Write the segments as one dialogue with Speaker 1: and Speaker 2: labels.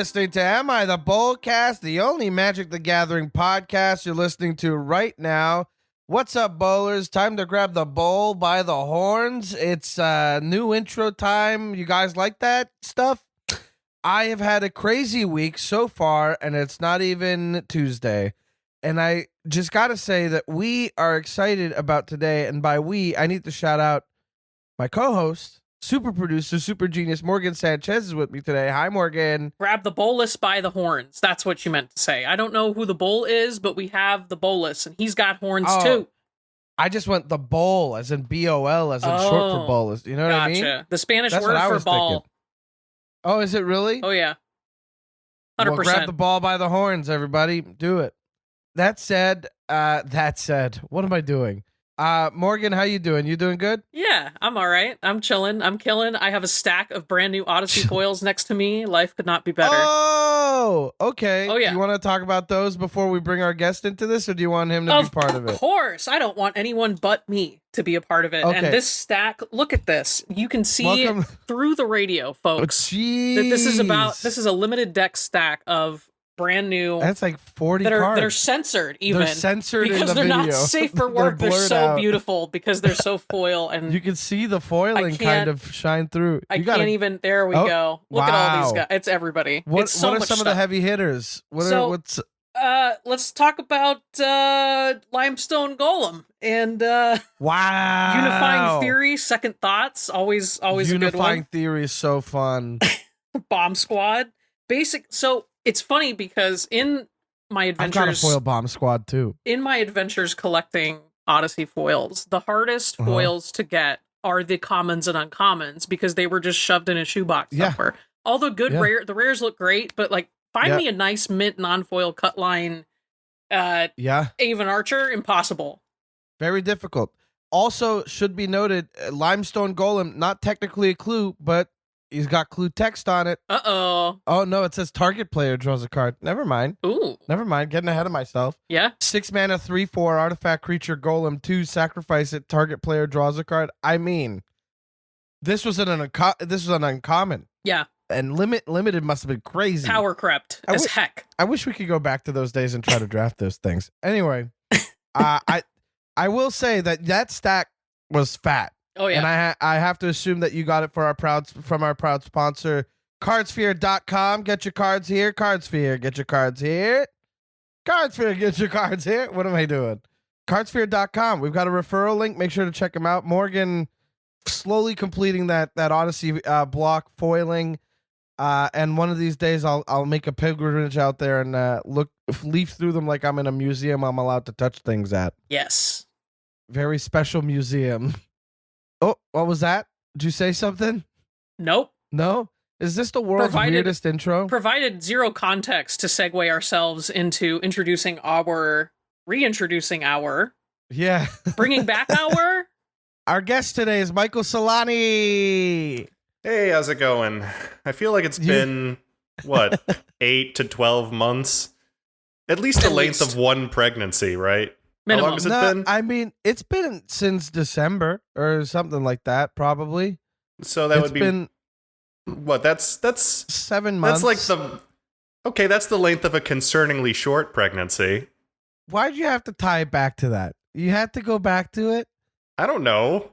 Speaker 1: listening to Am I The Bolcast, the only Magic the Gathering podcast you're listening to right now. What's up, bowlers? Time to grab the bowl by the horns. It's new intro time. You guys like that stuff? I have had a crazy week so far, and it's not even Tuesday. And I just got to say that we are excited about today. And by we, I need to shout out my co-host, super producer, super genius, Morgan Sanchez is with me today. Hi, Morgan.
Speaker 2: Grab the bolus by the horns. That's what you meant to say. I don't know who the bull is, but we have the bolus, and he's got horns too.
Speaker 1: I just went the bowl, as in B-O-L, as in short for bolus. You know what I mean?
Speaker 2: The Spanish word for ball.
Speaker 1: Thinking. Oh, is it really?
Speaker 2: Oh, yeah. 100%.
Speaker 1: Well, grab the ball by the horns, everybody. Do it. That said, what am I doing? Morgan, how you doing? You doing good?
Speaker 2: Yeah, I'm all right. I'm chilling. I'm killing. I have a stack of brand new Odyssey foils next to me. Life could not be better.
Speaker 1: Oh, okay.
Speaker 2: Oh, yeah.
Speaker 1: Do you want to talk about those before we bring our guest into this, or do you want him to be part of it?
Speaker 2: Of course. I don't want anyone but me to be a part of it.
Speaker 1: Okay.
Speaker 2: And this stack, look at this. You can see through the radio, folks. That this is a limited deck stack of brand new.
Speaker 1: That's like 40 cards.
Speaker 2: That are censored even.
Speaker 1: They're censored
Speaker 2: because
Speaker 1: in the
Speaker 2: they're
Speaker 1: video.
Speaker 2: Not safe for work. They're so
Speaker 1: out.
Speaker 2: Beautiful because they're so foil, and
Speaker 1: you can see the foiling kind of shine through.
Speaker 2: Can't even. There we go. Look at all these guys. It's everybody.
Speaker 1: What are some
Speaker 2: stuff.
Speaker 1: of the heavy hitters? Let's
Speaker 2: talk about Limestone Golem and Unifying Theory. Second Thoughts. Always a good one.
Speaker 1: Unifying Theory is so fun.
Speaker 2: Bomb Squad. So it's funny because in my adventures,
Speaker 1: I've got a foil Bomb Squad too.
Speaker 2: In my adventures collecting Odyssey foils, the hardest foils to get are the commons and uncommons because they were just shoved in a shoebox somewhere. All the good the rares look great, but like find me a nice mint non-foil cut line. Avon Archer, impossible. Very
Speaker 1: difficult. Also, should be noted, Limestone Golem, not technically a clue, but he's got clue text on it.
Speaker 2: Uh-oh.
Speaker 1: Oh, no, it says target player draws a card. Never mind.
Speaker 2: Ooh.
Speaker 1: Never mind. Getting ahead of myself.
Speaker 2: Yeah.
Speaker 1: 6 mana, 3/4, artifact creature, golem, 2, sacrifice it, target player draws a card. I mean, this was an uncommon.
Speaker 2: Yeah.
Speaker 1: And limited must have been crazy.
Speaker 2: Power crept heck.
Speaker 1: I wish we could go back to those days and try to draft those things. Anyway, I will say that stack was fat.
Speaker 2: Oh, yeah.
Speaker 1: And I have to assume that you got it from our proud sponsor, Cardsphere.com. Get your cards here. Cardsphere, get your cards here. Cardsphere, get your cards here. What am I doing? Cardsphere.com. We've got a referral link. Make sure to check them out. Morgan slowly completing that Odyssey block foiling. And one of these days I'll make a pilgrimage out there and leaf through them like I'm in a museum I'm allowed to touch things at.
Speaker 2: Yes.
Speaker 1: Very special museum. Oh, what was that? Did you say something?
Speaker 2: Nope.
Speaker 1: No? Is this the world's weirdest intro?
Speaker 2: Provided zero context to segue ourselves into reintroducing our.
Speaker 1: Yeah.
Speaker 2: Bringing back our.
Speaker 1: Our guest today is Michael Celani.
Speaker 3: Hey, how's it going? I feel like it's been, 8 to 12 months? At least the length of one pregnancy, right?
Speaker 2: Minimum.
Speaker 3: How long has it been?
Speaker 1: I mean, it's been since December or something like that, probably.
Speaker 3: So that would be been, what? That's
Speaker 1: 7 months.
Speaker 3: That's like that's the length of a concerningly short pregnancy.
Speaker 1: Why'd you have to tie it back to that? You had to go back to it?
Speaker 3: I don't know.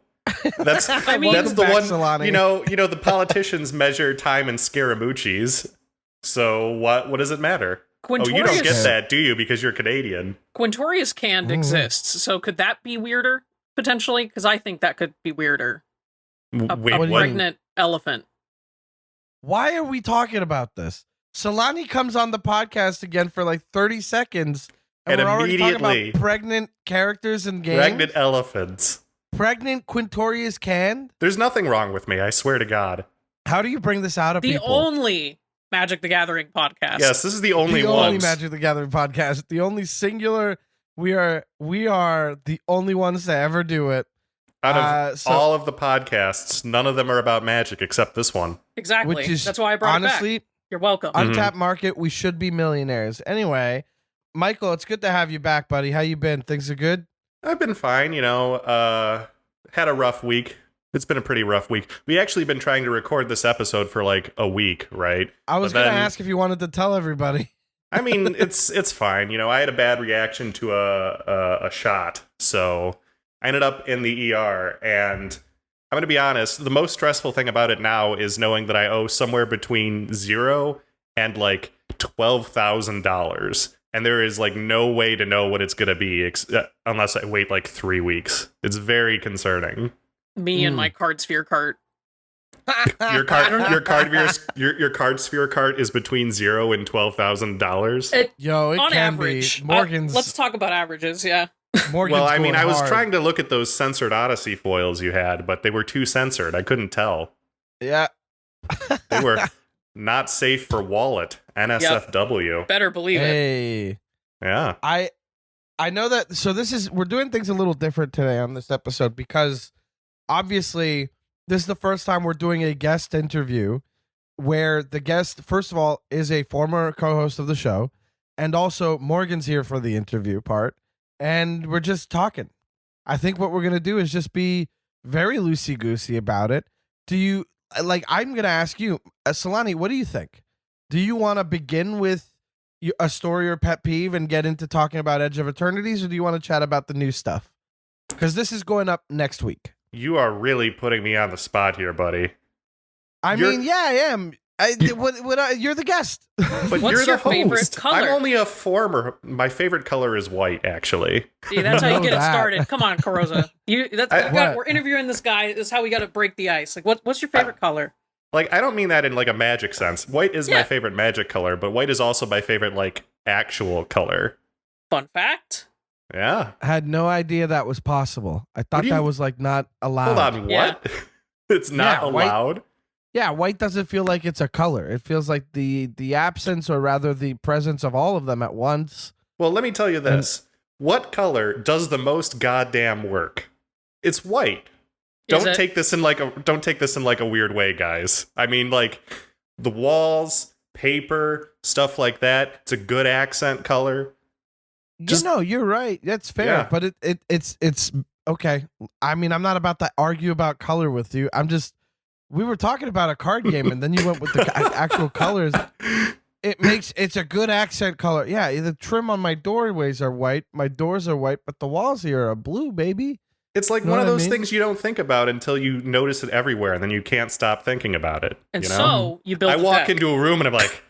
Speaker 3: That's that's the one. Celani. You know, the politicians measure time in Scaramucci's. So what does it matter? You don't get that, do you? Because you're Canadian.
Speaker 2: Quintorius canned exists, so could that be weirder, potentially? Because I think that could be weirder. A pregnant elephant.
Speaker 1: Why are we talking about this? Celani comes on the podcast again for like 30 seconds, and we're already talking about pregnant characters and games?
Speaker 3: Pregnant elephants.
Speaker 1: Pregnant Quintorius canned?
Speaker 3: There's nothing wrong with me, I swear to God.
Speaker 1: How do you bring this out of people?
Speaker 2: The only Magic the Gathering podcast.
Speaker 3: Yes, this is the only one.
Speaker 1: The only Magic the Gathering podcast. The only singular. We are the only ones to ever do it.
Speaker 3: Out of all of the podcasts, none of them are about Magic except this one.
Speaker 2: Exactly.
Speaker 1: Which is,
Speaker 2: that's why I brought
Speaker 1: honestly,
Speaker 2: it back. You're welcome.
Speaker 1: Untapped market. We should be millionaires. Anyway, Michael, it's good to have you back, buddy. How you been? Things are good?
Speaker 3: I've been fine. Had a rough week. It's been a pretty rough week. We actually been trying to record this episode for like a week, right?
Speaker 1: I was going to ask if you wanted to tell everybody.
Speaker 3: I mean, it's fine. You know, I had a bad reaction to a shot, so I ended up in the ER. And I'm going to be honest, the most stressful thing about it now is knowing that I owe somewhere between $0 and like $12,000. And there is like no way to know what it's going to be unless I wait like 3 weeks. It's very concerning.
Speaker 2: Me and my card sphere cart.
Speaker 3: Your card sphere cart is between $0 and $12,000.
Speaker 1: Yo, it
Speaker 2: on
Speaker 1: can
Speaker 2: average.
Speaker 1: be. Morgan's.
Speaker 2: Let's talk about averages. Yeah.
Speaker 1: Morgan's
Speaker 3: well, I mean, I was
Speaker 1: hard.
Speaker 3: trying to look at those censored Odyssey foils you had, but they were too censored. I couldn't tell.
Speaker 1: Yeah.
Speaker 3: They were not safe for wallet. NSFW.
Speaker 2: Yep. Better believe
Speaker 1: it.
Speaker 3: Yeah.
Speaker 1: I know that. So we're doing things a little different today on this episode because obviously this is the first time we're doing a guest interview where the guest, first of all, is a former co-host of the show. And also Morgan's here for the interview part. And we're just talking. I think what we're going to do is just be very loosey-goosey about it. I'm going to ask you, Celani, what do you think? Do you want to begin with a story or pet peeve and get into talking about Edge of Eternities, or do you want to chat about the new stuff? Because this is going up next week.
Speaker 3: You are really putting me on the spot here, buddy.
Speaker 1: I am. You're the guest.
Speaker 3: But
Speaker 2: What's
Speaker 3: you're
Speaker 2: your
Speaker 3: the
Speaker 2: favorite
Speaker 3: host.
Speaker 2: color?
Speaker 3: I'm only a former. My favorite color is white, actually.
Speaker 2: See, that's how you get it started. Come on, Carrozza. We're interviewing this guy. This is how we got to break the ice. Like, what's your favorite color?
Speaker 3: Like, I don't mean that in like a magic sense. White is my favorite magic color, but white is also my favorite like actual color.
Speaker 2: Fun fact.
Speaker 3: Yeah.
Speaker 1: I had no idea that was possible. I thought that was like not allowed.
Speaker 3: Hold on, what?
Speaker 2: Yeah.
Speaker 3: It's not allowed?
Speaker 1: White doesn't feel like it's a color. It feels like the absence, or rather the presence of all of them at once.
Speaker 3: Well, let me tell you this. What color does the most goddamn work? It's white. Don't take this in like a weird way, guys. I mean, like, the walls, paper, stuff like that. It's a good accent color.
Speaker 1: You're right. That's fair.
Speaker 3: Yeah.
Speaker 1: But it's okay. I mean, I'm not about to argue about color with you. We were talking about a card game, and then you went with the actual colors. It's a good accent color. Yeah, the trim on my doorways are white. My doors are white, but the walls here are blue, baby.
Speaker 3: It's like one of those things you don't think about until you notice it everywhere, and then you can't stop thinking about it.
Speaker 2: And
Speaker 3: you know?
Speaker 2: so you build.
Speaker 3: I walk into a room and I'm like,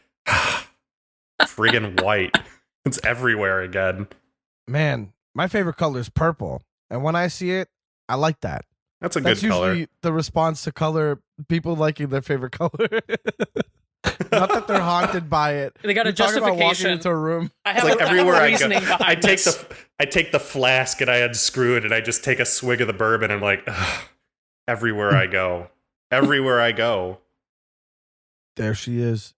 Speaker 3: friggin' white. It's everywhere again.
Speaker 1: Man, my favorite color is purple, and when I see it, I like that.
Speaker 3: That's good color.
Speaker 1: Usually the response to color, people liking their favorite color. Not that they're haunted by it.
Speaker 2: They got a justification.
Speaker 1: About walking into a room.
Speaker 2: I have
Speaker 3: like everywhere I go, I
Speaker 2: take
Speaker 3: take the flask and I unscrew it and I just take a swig of the bourbon and I'm like, ugh, everywhere I go,
Speaker 1: there she is.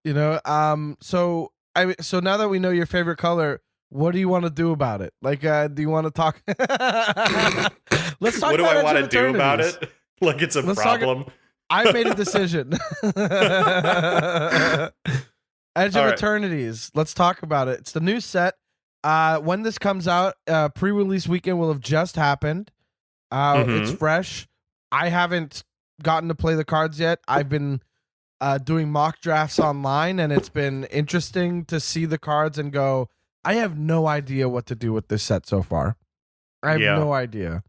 Speaker 1: So now that we know your favorite color, what do you want to do about it? Like, do you want to talk? Let's talk.
Speaker 3: What do
Speaker 1: about
Speaker 3: I want to do about it? Like it's a problem.
Speaker 1: I made a decision. Edge of Eternities. Let's talk about it. It's the new set. When this comes out, pre-release weekend will have just happened. It's fresh. I haven't gotten to play the cards yet. I've been doing mock drafts online, and it's been interesting to see the cards and go, I have no idea what to do with this set so far. I have no idea.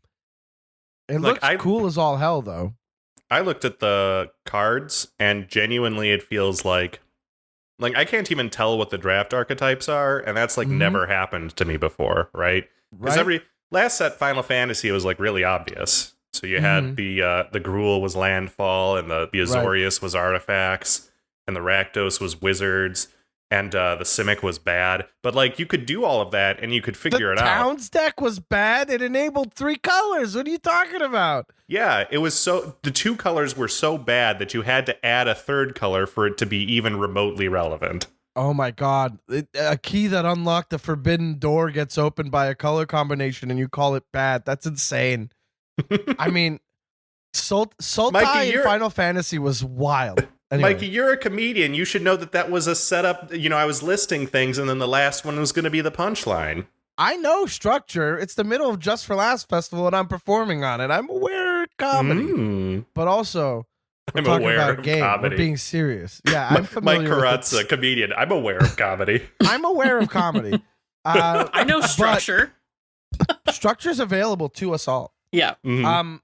Speaker 1: It looks cool as all hell, though.
Speaker 3: I looked at the cards, and genuinely it feels like I can't even tell what the draft archetypes are, and that's never happened to me before, right? Because last set Final Fantasy was like really obvious. So you had the Gruul was landfall, and the Azorius was artifacts, and the Rakdos was wizards, and the Simic was bad. But like you could do all of that, and you could figure it out.
Speaker 1: The Towns deck was bad. It enabled 3 colors. What are you talking about?
Speaker 3: Yeah, it was the 2 colors were so bad that you had to add a 3rd color for it to be even remotely relevant.
Speaker 1: Oh my god. A key that unlocked a forbidden door gets opened by a color combination and you call it bad. That's insane. I mean, Sultai in Final Fantasy was wild. Anyway.
Speaker 3: Mikey, you're a comedian. You should know that was a setup. I was listing things and then the last one was going to be the punchline.
Speaker 1: I know structure. It's the middle of Just for Last Festival and I'm performing on it. I'm aware comedy, but also we're talking about a game. Comedy. We're being serious. Yeah, I'm familiar
Speaker 3: Mike Carrozza, comedian. I'm aware of comedy.
Speaker 1: I'm aware of comedy.
Speaker 2: I know structure.
Speaker 1: Structure's available to us all.
Speaker 2: Yeah.
Speaker 1: Mm-hmm.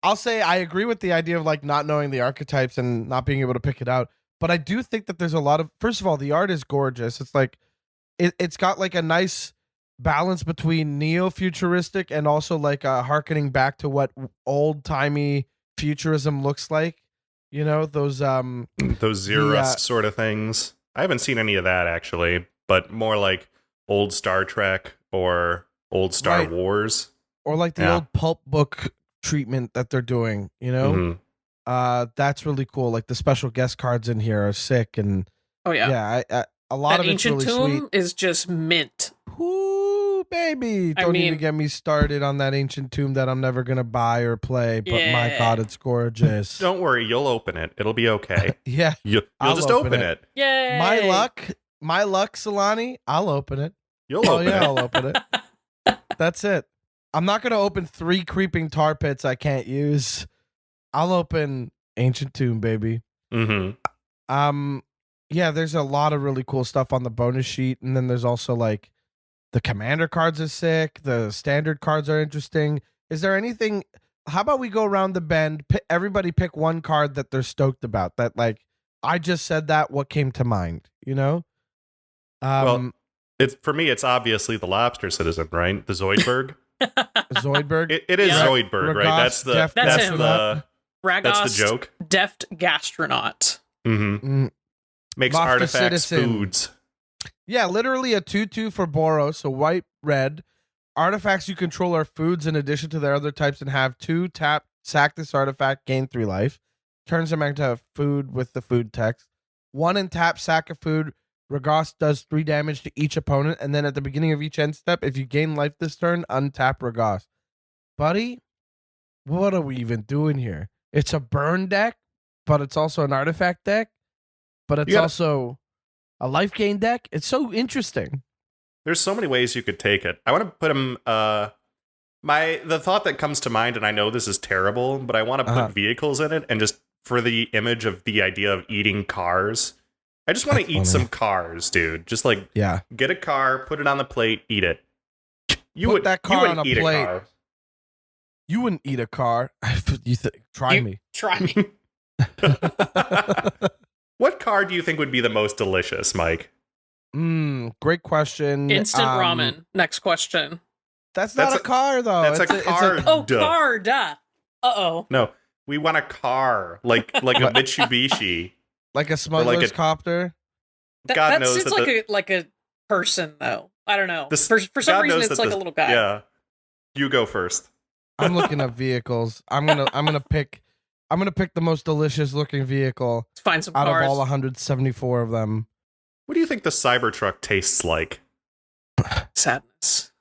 Speaker 1: I'll say I agree with the idea of like not knowing the archetypes and not being able to pick it out. But I do think that there's a lot of, first of all, the art is gorgeous. It's like, it's got like a nice balance between neo-futuristic and also like harkening back to what old-timey futurism looks like. You know, those
Speaker 3: Zero Rust sort of things. I haven't seen any of that actually, but more like old Star Trek or old Star Wars.
Speaker 1: Or like the old pulp book treatment that they're doing, you know? Mm-hmm. That's really cool. Like the special guest cards in here are sick, and a lot of it's really sweet. Ancient Tomb
Speaker 2: is just mint.
Speaker 1: Ooh, baby! Don't even get me started on that Ancient Tomb that I'm never gonna buy or play. But my God, it's gorgeous.
Speaker 3: Don't worry, you'll open it. It'll be okay. You'll just open it.
Speaker 2: Yay!
Speaker 1: My luck, Celani. I'll open it.
Speaker 3: You'll open it.
Speaker 1: I'll open it. That's it. I'm not gonna open 3 creeping tar pits I can't use. I'll open Ancient Tomb, baby.
Speaker 3: Mm-hmm.
Speaker 1: Yeah, there's a lot of really cool stuff on the bonus sheet, and then there's also like the commander cards are sick. The standard cards are interesting. Is there anything? How about we go around the bend? Everybody pick one card that they're stoked about. That like I just said that. What came to mind? You know.
Speaker 3: Well, for me, it's obviously the Lobster Citizen, right? The Zoidberg.
Speaker 1: Zoidberg.
Speaker 3: It is Zoidberg, right? That's the
Speaker 2: Ragos,
Speaker 3: that's the joke.
Speaker 2: Deft gastronaut.
Speaker 3: Mm-hmm. Makes
Speaker 1: Lobster
Speaker 3: artifacts
Speaker 1: Citizen.
Speaker 3: Foods.
Speaker 1: Yeah, literally a 2/2 for Boros, so white, red. Artifacts you control are foods in addition to their other types, and have 2 tap, sack this artifact, gain 3 life. Turns them into food with the food text. 1 and tap, sack a food. Ragos does 3 damage to each opponent, and then at the beginning of each end step, if you gain life this turn, untap Ragos. Buddy, what are we even doing here? It's a burn deck, but it's also an artifact deck, but it's also a life gain deck. It's so interesting.
Speaker 3: There's so many ways you could take it. I want to put them. The thought that comes to mind, and I know this is terrible, but I want to put vehicles in it, and just for the image of the idea of eating cars. I just want to eat some cars, dude. Just like get a car, put it on the plate, eat it. You
Speaker 1: put
Speaker 3: would
Speaker 1: that car on a
Speaker 3: eat
Speaker 1: plate.
Speaker 3: A car.
Speaker 1: You wouldn't eat a car. Try me.
Speaker 2: Try me.
Speaker 3: What car do you think would be the most delicious, Mike?
Speaker 1: Great question.
Speaker 2: Instant ramen. Next question.
Speaker 1: That's not a car, though.
Speaker 3: That's a card.
Speaker 2: Car, duh. Uh-oh.
Speaker 3: No, we want a car, like a Mitsubishi.
Speaker 1: Like a smuggler's copter?
Speaker 3: God knows
Speaker 2: it's like a person, though. I don't know. For some
Speaker 3: God
Speaker 2: reason, it's like a little guy.
Speaker 3: Yeah. You go first.
Speaker 1: I'm looking at vehicles. I'm gonna pick the most delicious looking vehicle.
Speaker 2: Let's find some
Speaker 1: out
Speaker 2: cars.
Speaker 1: of all 174 of them.
Speaker 3: What do you think the Cybertruck tastes like?
Speaker 2: Sadness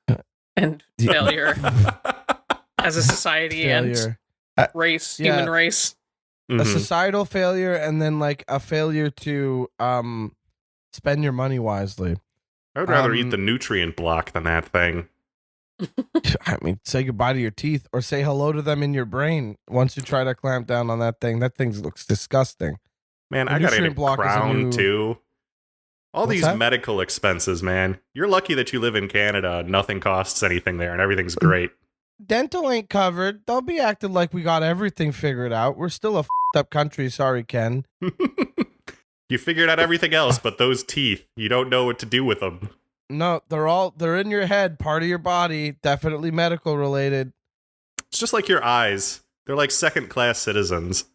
Speaker 2: and failure as a society and race, human race.
Speaker 1: A societal failure, and then like a failure to spend your money wisely.
Speaker 3: I would rather eat the nutrient block than that thing.
Speaker 1: I mean, say goodbye to your teeth or say hello to them in your brain once you try to clamp down on that thing. That thing looks disgusting.
Speaker 3: Man, I gotta get a crown too. All these medical expenses, man. You're lucky that you live in Canada. Nothing costs anything there and everything's great.
Speaker 1: Dental ain't covered. Don't be acting like we got everything figured out. We're still a up country. Sorry, Ken.
Speaker 3: You figured out everything else, but those teeth, you don't know what to do with them.
Speaker 1: No, they're in your head, part of your body, definitely medical related.
Speaker 3: It's just like your eyes. They're like second-class citizens.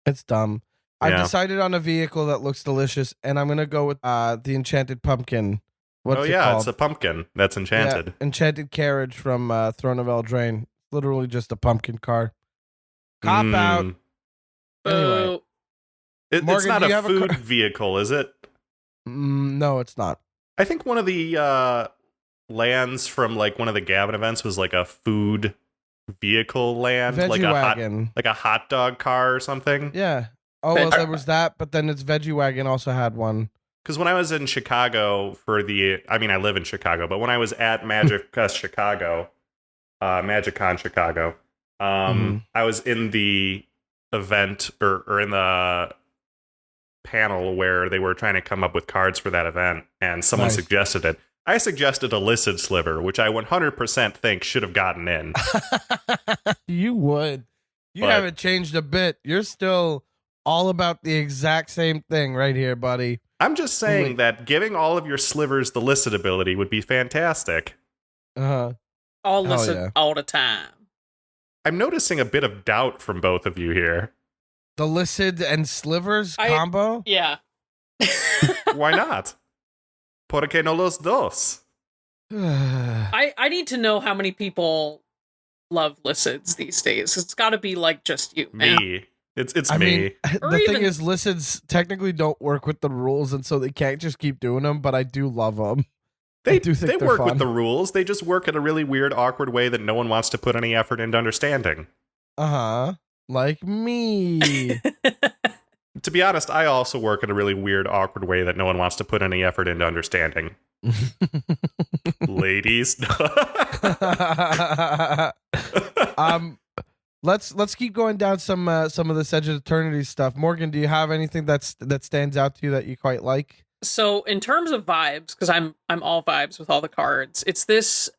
Speaker 1: It's dumb. Yeah. I've decided on a vehicle that looks delicious, and I'm going to go with the Enchanted Pumpkin. What's it called?
Speaker 3: It's a pumpkin that's enchanted.
Speaker 1: Yeah, Enchanted Carriage from Throne of Eldraine. Literally just a pumpkin car. Cop out. Anyway.
Speaker 3: Morgan, it's not a food vehicle, is it?
Speaker 1: No, it's not.
Speaker 3: I think one of the lands from like one of the Gavin events was like a food vehicle land. Like a hot dog car or something.
Speaker 1: Yeah. Oh, well, there was that, but then its Veggie Wagon also had one.
Speaker 3: Because when I was in Chicago I live in Chicago, but when I was at MagicCon Chicago, I was in the event or in the panel where they were trying to come up with cards for that event, and someone suggested it. I suggested a listed sliver, which I 100% think should have gotten in.
Speaker 1: You would. You haven't changed a bit. You're still all about the exact same thing right here, buddy.
Speaker 3: I'm just saying that giving all of your slivers the listed ability would be fantastic.
Speaker 2: All listed all the time.
Speaker 3: I'm noticing a bit of doubt from both of you here.
Speaker 1: The listed and slivers combo?
Speaker 2: Yeah.
Speaker 3: Why not? ¿Por qué no los dos?
Speaker 2: I need to know how many people love listeds these days. It's got to be like just you.
Speaker 3: Me.
Speaker 2: Man.
Speaker 3: It's
Speaker 1: I
Speaker 3: me.
Speaker 1: Mean, the thing is, listeds technically don't work with the rules, and so they can't just keep doing them, but I do love them.
Speaker 3: They work fun with the rules. They just work in a really weird, awkward way that no one wants to put any effort into understanding.
Speaker 1: Like me.
Speaker 3: To be honest, I also work in a really weird, awkward way that no one wants to put any effort into understanding. Ladies.
Speaker 1: Let's keep going down some of this Edge of Eternity stuff. Morgan, do you have anything that stands out to you that you quite like?
Speaker 2: So in terms of vibes, because I'm all vibes with all the cards, it's this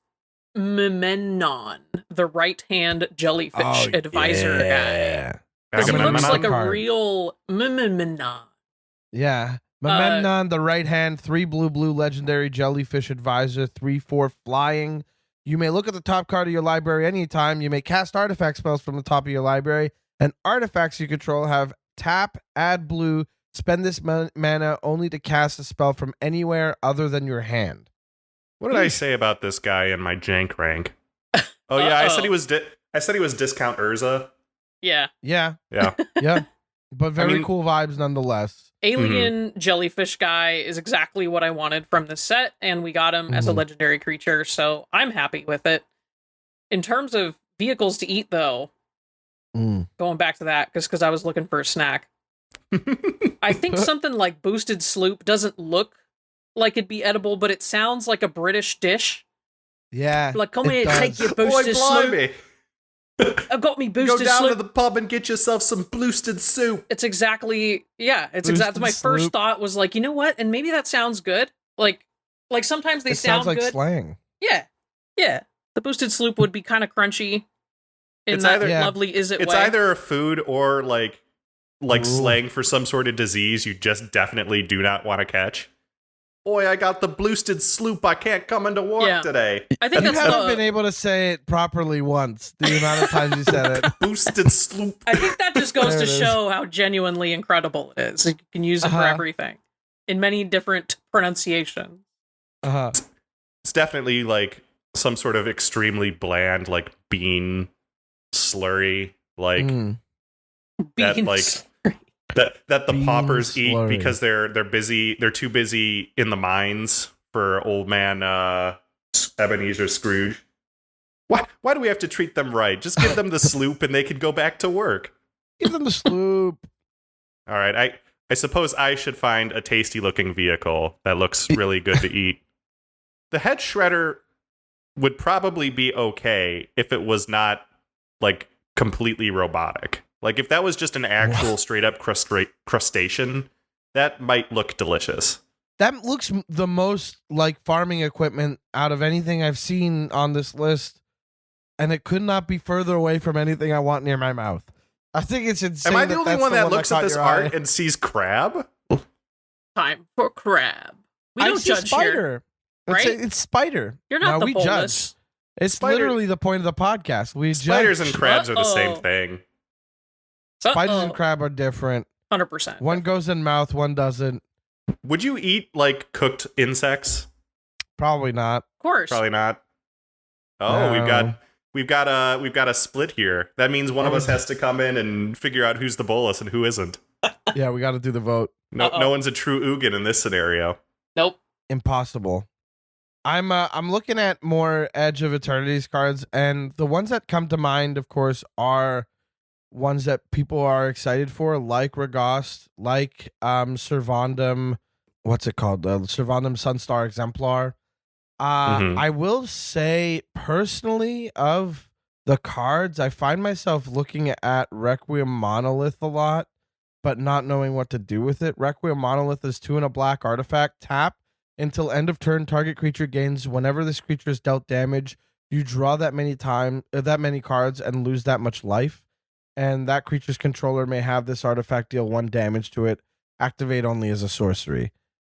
Speaker 2: Memenon, the right-hand jellyfish advisor guy. He looks like a real Memenon.
Speaker 1: Yeah. Memenon, the right hand, 3 blue legendary jellyfish advisor, 3/4 flying. You may look at the top card of your library anytime. You may cast artifact spells from the top of your library, and artifacts you control have tap, add blue, spend this mana only to cast a spell from anywhere other than your hand.
Speaker 3: What did I say about this guy in my jank rank? Oh yeah, I said he was discount Urza.
Speaker 2: Yeah.
Speaker 1: Yeah.
Speaker 3: Yeah.
Speaker 1: But very cool vibes nonetheless.
Speaker 2: Alien jellyfish guy is exactly what I wanted from the set, and we got him as a legendary creature, so I'm happy with it. In terms of vehicles to eat, though, going back to that, because I was looking for a snack, I think something like Boosted Sloop doesn't look like it'd be edible, but it sounds like a British dish.
Speaker 1: Yeah.
Speaker 2: Like, come here, take your Boosted Sloop. I've got me boosted.
Speaker 3: Go down
Speaker 2: sloop.
Speaker 3: to the pub and get yourself some boosted soup.
Speaker 2: It's exactly, it's exactly. My first thought was like, you know what? And maybe that sounds good. Like sometimes they sound
Speaker 1: like
Speaker 2: good.
Speaker 1: Slang.
Speaker 2: Yeah. The boosted sloop would be kind of crunchy. In that lovely is it?
Speaker 3: It's
Speaker 2: way.
Speaker 3: either a food or like slang for some sort of disease you just definitely do not want to catch. Boy, I got the boosted sloop. I can't come into work today.
Speaker 2: I think
Speaker 1: you haven't been able to say it properly once. The amount of times you said it.
Speaker 3: Boosted sloop.
Speaker 2: I think that just goes to show how genuinely incredible it is. You can use it for everything in many different pronunciations.
Speaker 3: It's definitely like some sort of extremely bland, like bean slurry, like that, like. That the paupers eat because they're busy. They're too busy in the mines for old man Ebenezer Scrooge. Why do we have to treat them right? Just give them the sloop and they can go back to work.
Speaker 1: Give them the sloop.
Speaker 3: All right, I suppose I should find a tasty looking vehicle that looks really good to eat. The head shredder would probably be okay if it was not like completely robotic. Like, if that was just an actual straight-up crustacean, that might look delicious.
Speaker 1: That looks the most like farming equipment out of anything I've seen on this list, and it could not be further away from anything I want near my mouth. I think it's insane.
Speaker 3: Am I the only one that looks at this art and sees crab?
Speaker 2: Time for crab. We don't judge
Speaker 1: spider.
Speaker 2: Here, right?
Speaker 1: It's spider.
Speaker 2: You're not the
Speaker 1: we
Speaker 2: bonus.
Speaker 1: Judge. It's literally the point of the podcast. We
Speaker 3: Spiders
Speaker 1: judge.
Speaker 3: And crabs are the same thing.
Speaker 1: Spiders and crab are different.
Speaker 2: 100%.
Speaker 1: One goes in mouth, one doesn't.
Speaker 3: Would you eat like cooked insects?
Speaker 1: Probably not.
Speaker 2: Of course.
Speaker 3: Probably not. Oh, no. we've got a split here. That means one of us has to come in and figure out who's the bolus and who isn't.
Speaker 1: Yeah, we got to do the vote.
Speaker 3: No one's a true Ugin in this scenario.
Speaker 2: Nope.
Speaker 1: Impossible. I'm looking at more Edge of Eternity's cards, and the ones that come to mind, of course, are ones that people are excited for, like Ragast, like Servandum. What's it called? Servandum Sunstar Exemplar. I will say, personally, of The cards, I find myself looking at Requiem Monolith a lot, but not knowing what to do with it. Requiem Monolith is 2 and a black artifact. Tap until end of turn. Target creature gains whenever this creature is dealt damage. You draw that many cards and lose that much life. And that creature's controller may have this artifact deal 1 damage to it. Activate only as a sorcery.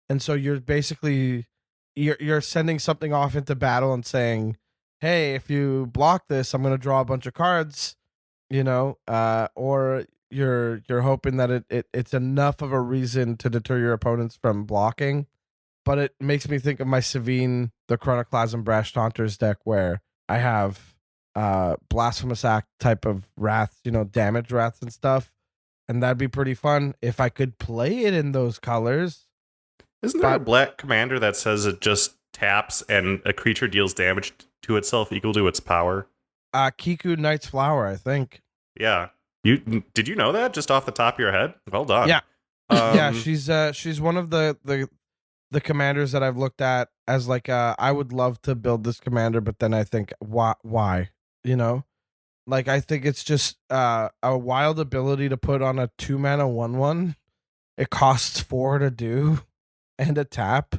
Speaker 1: And so you're basically you're sending something off into battle and saying, hey, if you block this, I'm going to draw a bunch of cards, or you're hoping that it's enough of a reason to deter your opponents from blocking. But it makes me think of my Savine, the Chronoclasm Brash Taunters deck, where I have Blasphemous Act type of wraths, damage wraths and stuff. And that'd be pretty fun if I could play it in those colors.
Speaker 3: Isn't there a black commander that says it just taps and a creature deals damage to itself equal to its power?
Speaker 1: Kiku Knight's Flower, I think.
Speaker 3: Yeah. Did you know that just off the top of your head? Well done.
Speaker 1: Yeah. Yeah, she's one of the commanders that I've looked at as like I would love to build this commander, but then I think why? Like I think it's just a wild ability to put on a 2-mana 1/1. It costs 4 to do and a tap.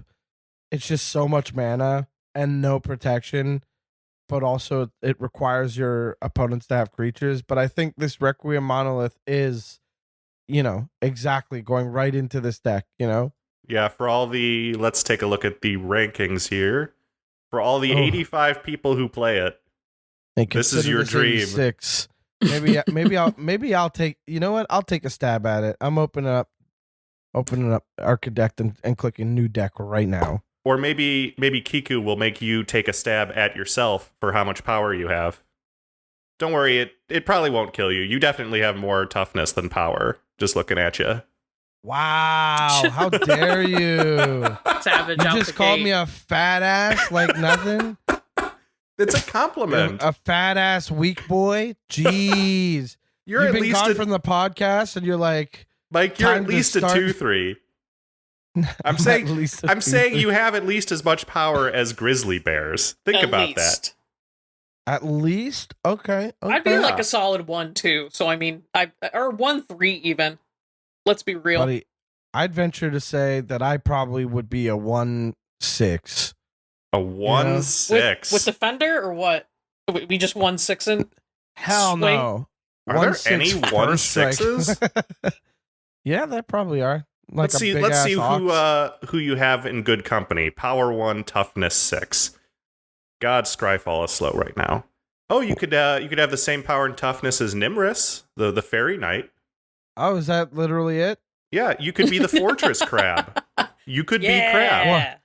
Speaker 1: It's just so much mana and no protection, but also it requires your opponents to have creatures. But I think this Requiem Monolith is, exactly going right into this deck,
Speaker 3: Yeah, let's take a look at the rankings here. For all the 85 people who play it, this is your dream.
Speaker 1: 86. Maybe I'll take, I'll take a stab at it. I'm opening up Architect and clicking new deck right now.
Speaker 3: Or maybe Kiku will make you take a stab at yourself for how much power you have. Don't worry, it probably won't kill you. You definitely have more toughness than power, just looking at you.
Speaker 1: Wow, how dare you?
Speaker 2: Savage.
Speaker 1: You just called me a fat ass like nothing?
Speaker 3: It's a compliment.
Speaker 1: A fat ass weak boy? Jeez. You've been gone from the podcast and you're like...
Speaker 3: Mike, you're at least a 2/3. I'm saying you have at least as much power as grizzly bears. Think about that.
Speaker 1: At least? Okay.
Speaker 2: I'd be like a solid 1-2. So I mean, or 1-3 even. Let's be real.
Speaker 1: Buddy, I'd venture to say that I probably would be a 1-6.
Speaker 3: A 1-6
Speaker 2: with Defender or what? We just 1-6
Speaker 1: Hell
Speaker 2: swing?
Speaker 1: no.
Speaker 3: Are there any 1-6s?
Speaker 1: Yeah, there probably are. Like
Speaker 3: let's see who you have in good company. Power 1, toughness 6. God, Scryfall is slow right now. Oh, you could have the same power and toughness as Nimrus, the fairy knight.
Speaker 1: Oh, is that literally it?
Speaker 3: Yeah, you could be the fortress crab. You could be crab.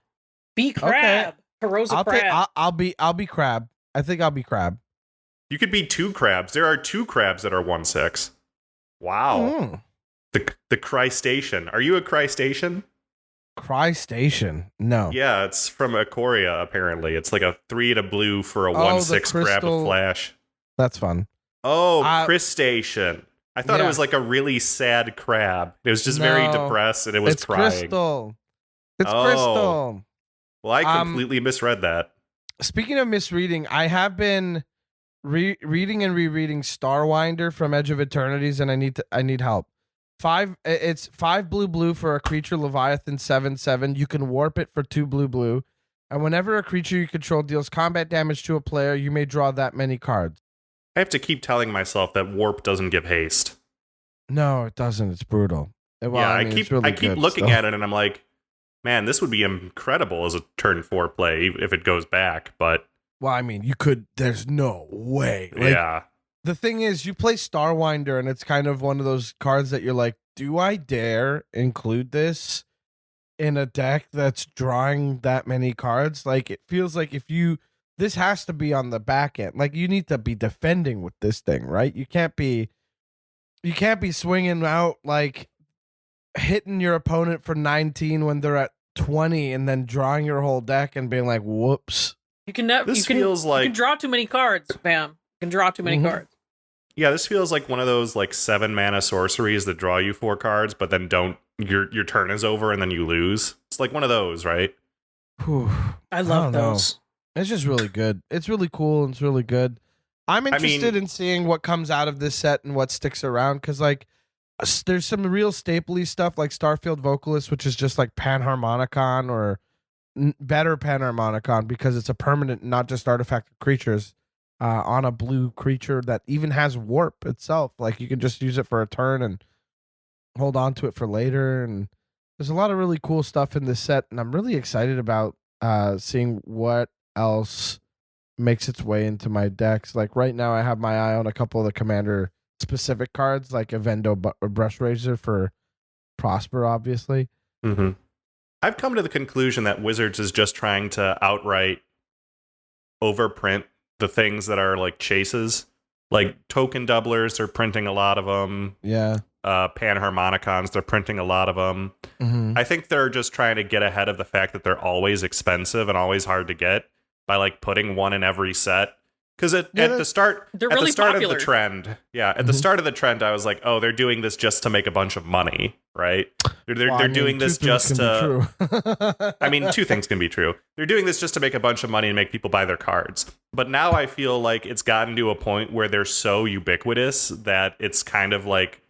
Speaker 2: Be crab. Okay. Carrozza crab.
Speaker 1: I'll be crab. I think I'll be crab.
Speaker 3: You could be 2 crabs. There are 2 crabs that are 1/6. Wow. The Crystation. Are you a Crystation?
Speaker 1: Crystation? No.
Speaker 3: Yeah, it's from Ikoria, apparently. It's like a 3 and a blue for a 1/6 crab with flash.
Speaker 1: That's fun.
Speaker 3: Oh, Crystation. I thought it was like a really sad crab. It was just very depressed and it was crying.
Speaker 1: Crystal. It's Crystal.
Speaker 3: Well, I completely misread that.
Speaker 1: Speaking of misreading, I have been reading and rereading Starwinder from Edge of Eternities, and I need help. It's 5 blue for a creature Leviathan 7/7. You can warp it for 2 blue. And whenever a creature you control deals combat damage to a player, you may draw that many cards.
Speaker 3: I have to keep telling myself that warp doesn't give haste.
Speaker 1: No, it doesn't. It's brutal. Well,
Speaker 3: I keep looking at it and I'm like, man, this would be incredible as a turn 4 play if it goes back, but...
Speaker 1: Well, I mean, you could... There's no way.
Speaker 3: Yeah.
Speaker 1: The thing is, you play Starwinder, and it's kind of one of those cards that you're like, do I dare include this in a deck that's drawing that many cards? Like, it feels like this has to be on the back end. Like, you need to be defending with this thing, right? You can't be swinging out, like, hitting your opponent for 19 when they're at 20 and then drawing your whole deck and being like, whoops.
Speaker 2: You can draw too many cards, fam. You can draw too many cards.
Speaker 3: Yeah, this feels like one of those like 7 mana sorceries that draw you 4 cards, but then your turn is over and then you lose. It's like one of those, right?
Speaker 2: I love those.
Speaker 1: It's just really good. It's really cool and it's really good. I'm interested in seeing what comes out of this set and what sticks around, because like there's some real stapley stuff like Starfield Vocalist, which is just like Panharmonicon or better Panharmonicon because it's a permanent, not just artifact creatures on a blue creature that even has warp itself. Like you can just use it for a turn and hold on to it for later. And there's a lot of really cool stuff in this set, and I'm really excited about seeing what else makes its way into my decks. Like right now, I have my eye on a couple of the commander specific cards, like Avendo Brush Razor for Prosper, obviously.
Speaker 3: Mm-hmm. I've come to the conclusion that Wizards is just trying to outright overprint the things that are like chases, like token doublers. They're printing a lot of them.
Speaker 1: Yeah.
Speaker 3: Panharmonicons, they're printing a lot of them.
Speaker 1: Mm-hmm.
Speaker 3: I think they're just trying to get ahead of the fact that they're always expensive and always hard to get by like putting one in every set. Because at the start,
Speaker 2: they're
Speaker 3: at
Speaker 2: really
Speaker 3: the start
Speaker 2: popular.
Speaker 3: of the trend, the start of the trend, I was like, oh, they're doing this just to make a bunch of money, right? They're doing this just to. I mean, two things can be true. They're doing this just to make a bunch of money and make people buy their cards. But now I feel like it's gotten to a point where they're so ubiquitous that it's kind of like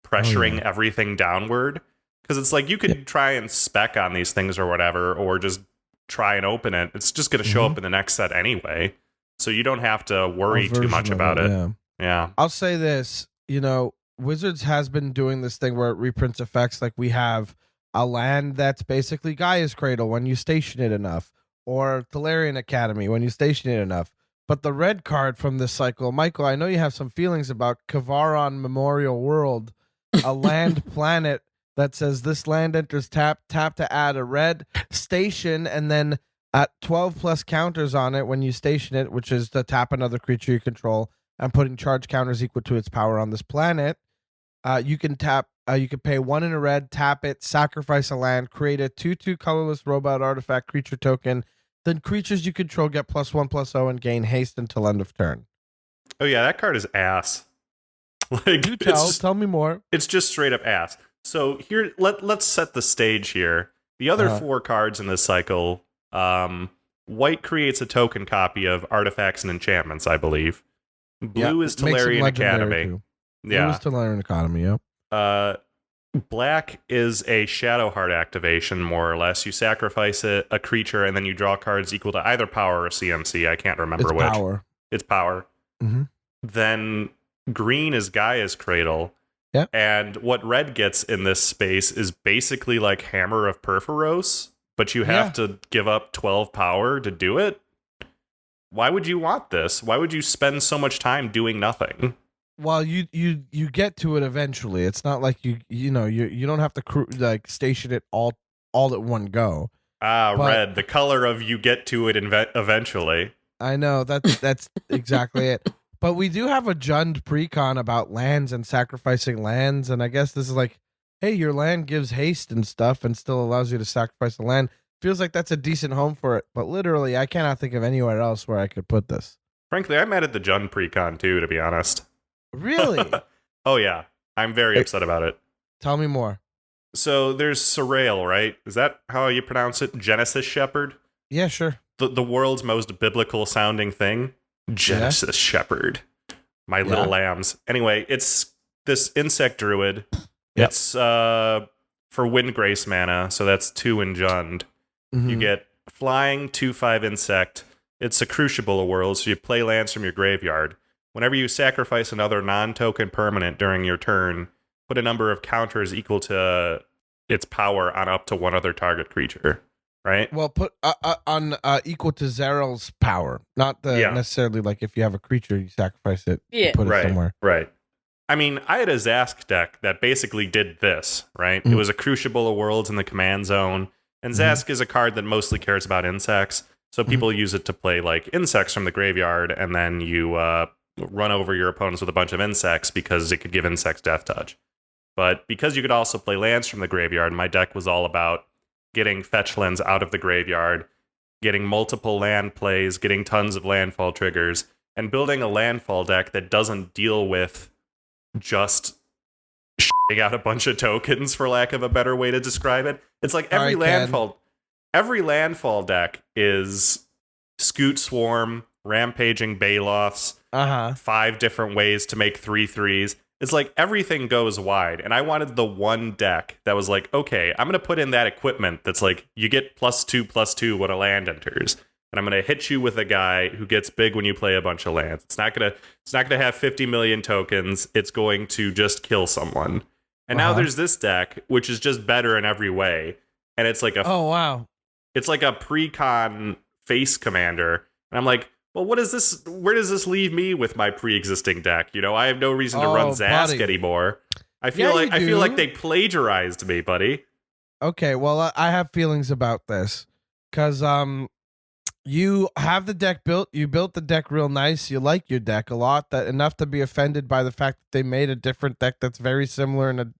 Speaker 3: pressuring everything downward. Because it's like you could try and spec on these things or whatever, or just try and open it. It's just going to show up in the next set anyway. So you don't have to worry too much about it. Yeah.
Speaker 1: I'll say this, Wizards has been doing this thing where it reprints effects. Like we have a land that's basically Gaia's Cradle when you station it enough, or Thalarian Academy when you station it enough. But the red card from this cycle, Michael, I know you have some feelings about Kavaron Memorial World, a land planet that says this land enters tap to add a red station, and then at 12 plus counters on it when you station it, which is to tap another creature you control and putting charge counters equal to its power on this planet. You can pay 1 in a red, tap it, sacrifice a land, create a 2/2 colorless robot artifact creature token. Then creatures you control get +1/+0 and gain haste until end of turn.
Speaker 3: Oh yeah, that card is ass. Like,
Speaker 1: tell me more.
Speaker 3: It's just straight up ass. So here, let's set the stage here. The other 4 cards in this cycle. White creates a token copy of artifacts and enchantments, I believe. Blue is Thalarian Academy.
Speaker 1: Blue is Thalarian Academy, yep.
Speaker 3: Black is a Shadowheart activation, more or less. You sacrifice a creature, and then you draw cards equal to either power or CMC. I can't remember which. It's power.
Speaker 1: Mm-hmm.
Speaker 3: Then green is Gaia's Cradle.
Speaker 1: Yep.
Speaker 3: And what red gets in this space is basically like Hammer of Perforos, but you have to give up 12 power to do it? Why would you want this? Why would you spend so much time doing nothing?
Speaker 1: Well, you get to it eventually. It's not like you don't have to station it all at one go.
Speaker 3: Red, the color of you get to it eventually.
Speaker 1: I know that's exactly it. But we do have a Jund precon about lands and sacrificing lands, and I guess this is like, hey, your land gives haste and stuff and still allows you to sacrifice the land. Feels like that's a decent home for it, but literally I cannot think of anywhere else where I could put this.
Speaker 3: Frankly, I'm mad at the Jund precon too, to be honest.
Speaker 1: Really?
Speaker 3: Oh yeah, I'm very upset about it.
Speaker 1: Tell me more.
Speaker 3: So there's Serail, right? Is that how you pronounce it? Genesis Shepherd?
Speaker 1: Yeah, sure.
Speaker 3: The world's most biblical sounding thing? Genesis Shepherd. My little lambs. Anyway, it's this insect druid. Yep. It's for Windgrace mana, so that's 2 in Jund. Mm-hmm. You get flying 2/5 insect. It's a Crucible world, so you play lands from your graveyard. Whenever you sacrifice another non-token permanent during your turn, put a number of counters equal to its power on up to one other target creature. Right?
Speaker 1: Well, put on equal to Zeral's power, not necessarily like if you have a creature, you sacrifice it, put it somewhere.
Speaker 3: Right. I mean, I had a Zask deck that basically did this, right? Mm-hmm. It was a Crucible of Worlds in the command zone, and Zask is a card that mostly cares about insects, so people use it to play like insects from the graveyard, and then you run over your opponents with a bunch of insects because it could give insects Death Touch. But because you could also play lands from the graveyard, my deck was all about getting fetch lands out of the graveyard, getting multiple land plays, getting tons of landfall triggers, and building a landfall deck that doesn't deal with just shitting out a bunch of tokens, for lack of a better way to describe it. It's like every landfall deck is Scoot Swarm, Rampaging Baloths, 5 different ways to make 3/3s. It's like everything goes wide. And I wanted the one deck that was like, okay, I'm going to put in that equipment that's like, you get +2/+2 when a land enters. And I'm going to hit you with a guy who gets big when you play a bunch of lands. It's not going to have 50 million tokens. It's going to just kill someone. And now there's this deck, which is just better in every way. And it's like it's like a pre-con face commander. And I'm like, well, what is this? Where does this leave me with my pre-existing deck? You know, I have no reason to run Zask anymore. I feel like they plagiarized me, buddy.
Speaker 1: Okay, well, I have feelings about this because you have the deck built. You built the deck real nice. You like your deck a lot, that enough to be offended by the fact that they made a different deck that's very similar and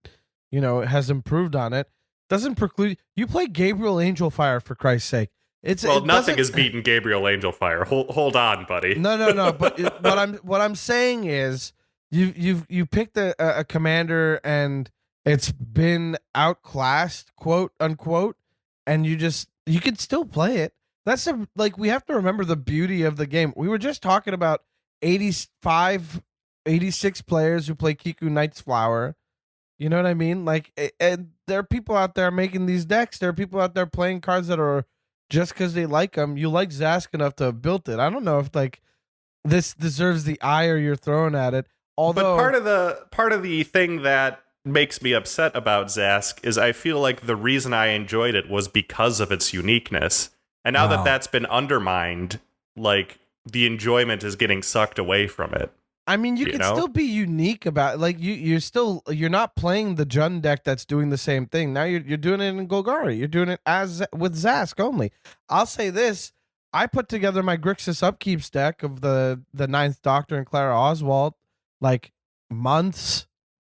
Speaker 1: has improved on it. Doesn't preclude you play Gabriel Angelfire, for Christ's sake.
Speaker 3: Nothing has beaten Gabriel Angelfire. Hold on, buddy.
Speaker 1: No. But what I'm saying is you picked a commander and it's been outclassed, quote unquote, and you can still play it. That's we have to remember the beauty of the game. We were just talking about 86 players who play Kiku Knight's Flower. You know what I mean? And there are people out there making these decks. There are people out there playing cards that are just because they like them. You like Zask enough to have built it. I don't know if this deserves the ire you're throwing at it. Although,
Speaker 3: but part of the thing that makes me upset about Zask is I feel like the reason I enjoyed it was because of its uniqueness. And now that that's been undermined, the enjoyment is getting sucked away from it.
Speaker 1: I mean, you can still be unique about you're not playing the Jund deck that's doing the same thing. Now you're doing it in Golgari. You're doing it with Zask only. I'll say this. I put together my Grixis Upkeeps deck of the Ninth Doctor and Clara Oswald months,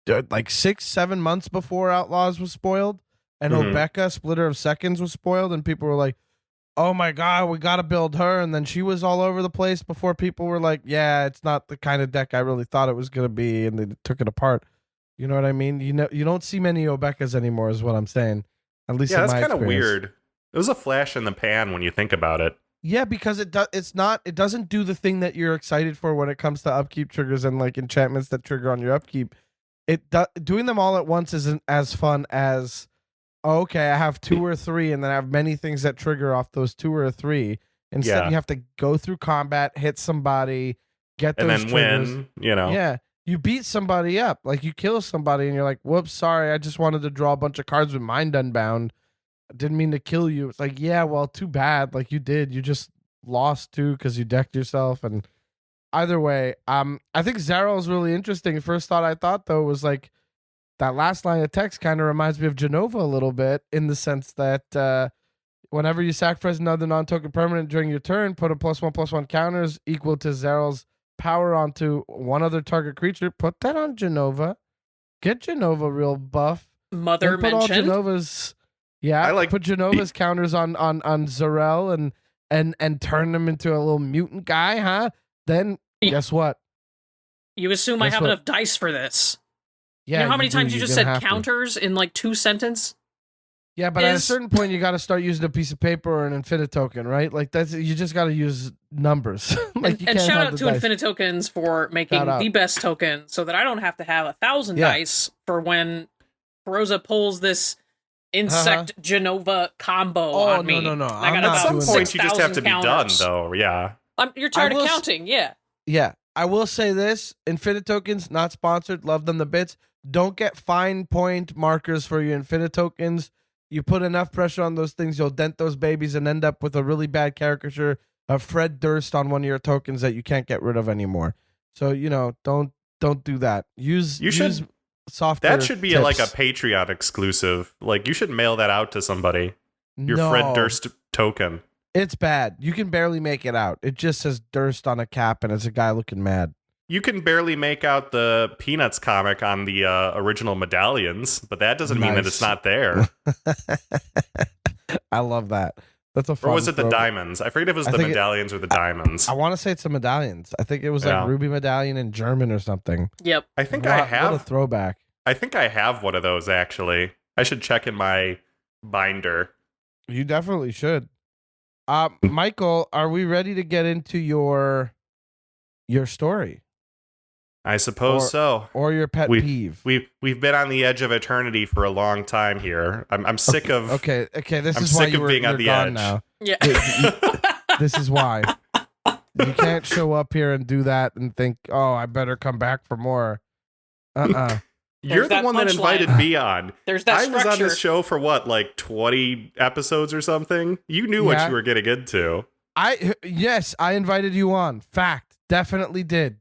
Speaker 1: 6-7 months before Outlaws was spoiled, and Obeka, Splitter of Seconds, was spoiled, and people were like, oh my God, we got to build her. And then she was all over the place before people were like, yeah, it's not the kind of deck I really thought it was going to be. And they took it apart. You know what I mean? You don't see many Obekas anymore is what I'm saying. At least
Speaker 3: that's kind of weird. It was a flash in the pan when you think about it.
Speaker 1: Yeah, because it doesn't do the thing that you're excited for when it comes to upkeep triggers and enchantments that trigger on your upkeep. Doing them all at once isn't as fun as, okay, I have 2 or 3, and then I have many things that trigger off those 2 or 3. Instead, you have to go through combat, hit somebody, get those
Speaker 3: and then
Speaker 1: triggers.
Speaker 3: Win. Yeah,
Speaker 1: you beat somebody up, you kill somebody, and you're like, "Whoops, sorry, I just wanted to draw a bunch of cards with Mind Unbound. I didn't mean to kill you." It's like, yeah, well, too bad. You did, you just lost too because you decked yourself. And either way, I think Zarel is really interesting. First thought I thought though was that last line of text kind of reminds me of Genova a little bit, in the sense that whenever you sacrifice another non-token permanent during your turn, put a +1/+1 counters equal to Zarel's power onto one other target creature. Put that on Genova. Get Genova real buff.
Speaker 2: Mother
Speaker 1: put
Speaker 2: mentioned.
Speaker 1: All Genova's, put Genova's counters on Zarel and turn them into a little mutant guy, huh? Then guess what?
Speaker 2: You assume I have enough dice for this.
Speaker 1: Yeah,
Speaker 2: you know how many times you just said counters in 2 sentences?
Speaker 1: Yeah, but at a certain point, you got to start using a piece of paper or an infinite token, right? You just got to use numbers.
Speaker 2: And shout out to Infinite Tokens for making the best token, so that I don't have to have 1,000 dice for when Carrozza pulls this insect Genova combo on me.
Speaker 1: No.
Speaker 3: At some point, you just have to be done, though. Yeah.
Speaker 2: You're tired of counting, yeah.
Speaker 1: Yeah. I will say this, Infinite Tokens, not sponsored, love them to bits. Don't get fine point markers for your Infinite Tokens. You put enough pressure on those things, you'll dent those babies and end up with a really bad caricature of Fred Durst on one of your tokens that you can't get rid of anymore. So, don't do that. Use software.
Speaker 3: That should be
Speaker 1: tips.
Speaker 3: A Patreon exclusive. You should mail that out to somebody. Your Fred Durst token.
Speaker 1: It's bad. You can barely make it out. It just says Durst on a cap, and it's a guy looking mad.
Speaker 3: You can barely make out the Peanuts comic on the original medallions, but that doesn't mean that it's not there.
Speaker 1: I love that. That's a fun.
Speaker 3: Or was it the diamonds? I forget if it was the medallions or the diamonds.
Speaker 1: I want to say it's the medallions. I think it was Ruby Medallion in German or something.
Speaker 2: Yep.
Speaker 3: I think I have.
Speaker 1: What a throwback.
Speaker 3: I think I have one of those, actually. I should check in my binder.
Speaker 1: You definitely should. Michael, are we ready to get into your your story.
Speaker 3: I suppose so.
Speaker 1: Or your pet peeve.
Speaker 3: We've been on the edge of eternity for a long time here. I'm sick of.
Speaker 1: Okay. This
Speaker 3: I'm
Speaker 1: is why
Speaker 3: sick of being on the edge
Speaker 1: now.
Speaker 2: Yeah.
Speaker 1: This is why. You can't show up here and do that and think, oh, I better come back for more.
Speaker 3: You're the one that invited me on.
Speaker 2: There's that
Speaker 3: I
Speaker 2: structure.
Speaker 3: was on this show for what, like 20 episodes or something? You knew what you were getting into.
Speaker 1: Yes, I invited you on. Fact. Definitely did.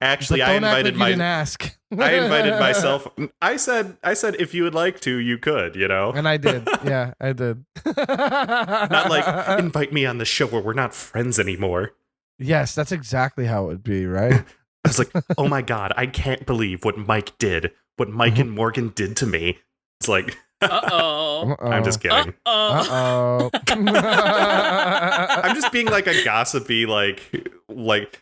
Speaker 3: Actually, I invited
Speaker 1: didn't ask.
Speaker 3: I invited myself. I said if you would like to, you could, you know.
Speaker 1: And I did. Yeah, I did.
Speaker 3: Not like invite me on the show where we're not friends anymore.
Speaker 1: Yes, that's exactly how it would be, right?
Speaker 3: I was like, oh my God, I can't believe what Mike did. What Mike and Morgan did to me. It's like, I'm just kidding. I'm just being like a gossipy, like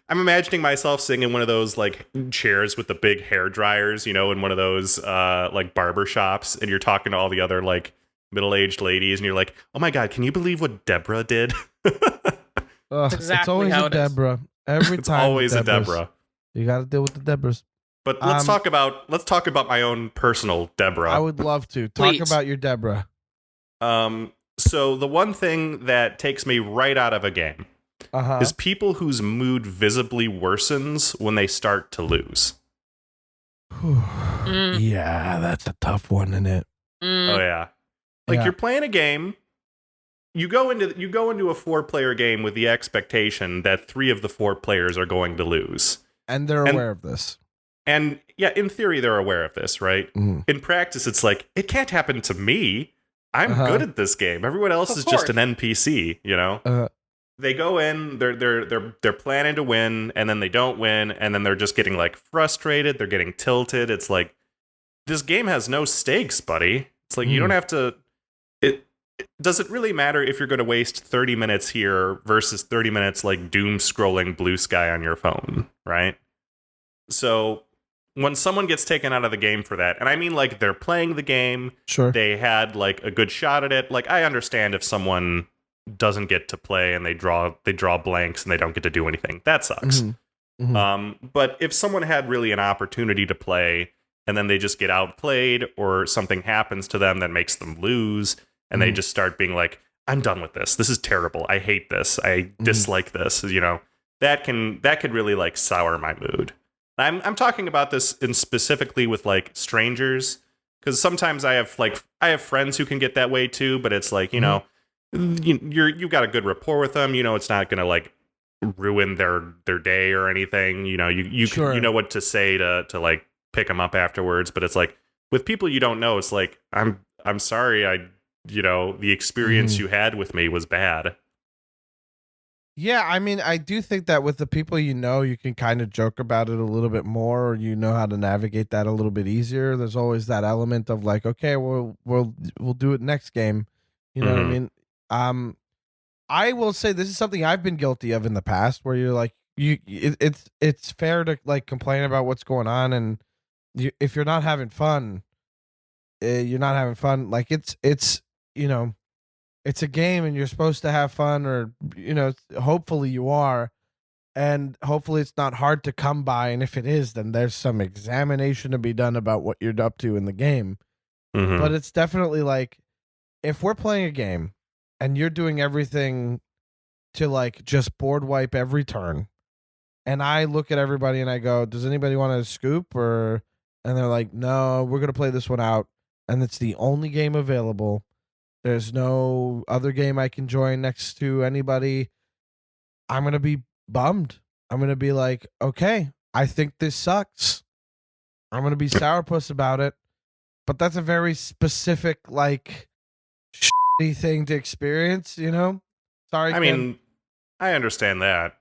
Speaker 3: I'm imagining myself sitting in one of those like chairs with the big hair dryers, you know, in one of those like barber shops, and you're talking to all the other like middle-aged ladies, and you're like, oh my God, can you believe what Deborah did?
Speaker 2: Exactly
Speaker 1: it's always
Speaker 2: how
Speaker 1: a Deborah. Every
Speaker 3: it's
Speaker 1: time.
Speaker 3: It's always a Deborah.
Speaker 1: You got to deal with the Debras.
Speaker 3: But let's talk about my own personal Deborah.
Speaker 1: I would love to talk about your Deborah.
Speaker 3: So the one thing that takes me right out of a game is people whose mood visibly worsens when they start to lose.
Speaker 1: Yeah, that's a tough one, isn't it?
Speaker 3: Oh yeah. Like you're playing a game. You go into a 4-player game with the expectation that 3 of the 4 players are going to lose.
Speaker 1: And they're aware of this.
Speaker 3: And yeah, in theory, they're aware of this, right? In practice, it's like, it can't happen to me. I'm good at this game. Everyone else is just an NPC, you know? They go in, they're planning to win, and then they don't win, and then they're just getting like frustrated, they're getting tilted. It's like, this game has no stakes, buddy. It's like, you don't have to... Does it really matter if you're going to waste 30 minutes here versus 30 minutes like doom scrolling blue sky on your phone, right? So when someone gets taken out of the game for that, and I mean like they're playing the game, they had like a good shot at it. Like I understand if someone doesn't get to play and they draw blanks and they don't get to do anything. That sucks. But if someone had really an opportunity to play and then they just get outplayed or something happens to them that makes them lose, and they just start being like, I'm done with this. This is terrible. I hate this. I dislike this. You know, that could really like sour my mood. I'm talking about this in specifically with like strangers, because sometimes I have friends who can get that way too. But it's like, you know, you've got a good rapport with them. You know, it's not gonna like ruin their day or anything. You know, you know what to say to like pick them up afterwards. But it's like with people you don't know, it's like I'm sorry. The experience you had with me was bad.
Speaker 1: Yeah, I mean, I do think that with the people you know, you can kind of joke about it a little bit more, or you know how to navigate that a little bit easier. There's always that element of like, okay, we'll do it next game. You know what I mean? I will say this is something I've been guilty of in the past, where you're like, it's fair to like complain about what's going on, and if you're not having fun, you're not having fun. Like it's you know, it's a game and you're supposed to have fun, or, you know, hopefully you are, and hopefully it's not hard to come by. And if it is, then there's some examination to be done about what you're up to in the game. But it's definitely like, if we're playing a game and you're doing everything to like just board wipe every turn, and I look at everybody and I go, does anybody want to scoop? And they're like, no, we're going to play this one out. And it's the only game available. There's no other game I can join next to anybody. I'm going to be bummed. I'm going to be like, okay, I think this sucks. I'm going to be sourpuss about it. But that's a very specific, like, shitty thing to experience, you know? Sorry,
Speaker 3: I mean, I understand that.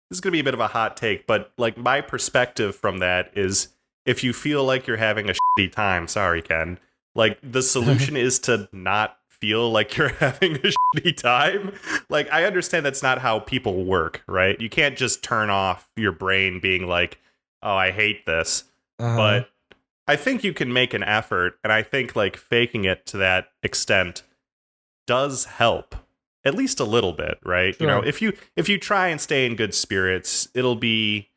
Speaker 3: This is going to be a bit of a hot take, but, like, my perspective from that is, if you feel like you're having a shitty time, sorry, Ken, like, the solution is to not feel like you're having a shitty time. Like, I understand that's not how people work, right? You can't just turn off your brain being like, oh, I hate this. But I think you can make an effort, and I think like faking it to that extent does help. at least a little bit, right?
Speaker 1: Sure.
Speaker 3: You know, if you try and stay in good spirits, it'll be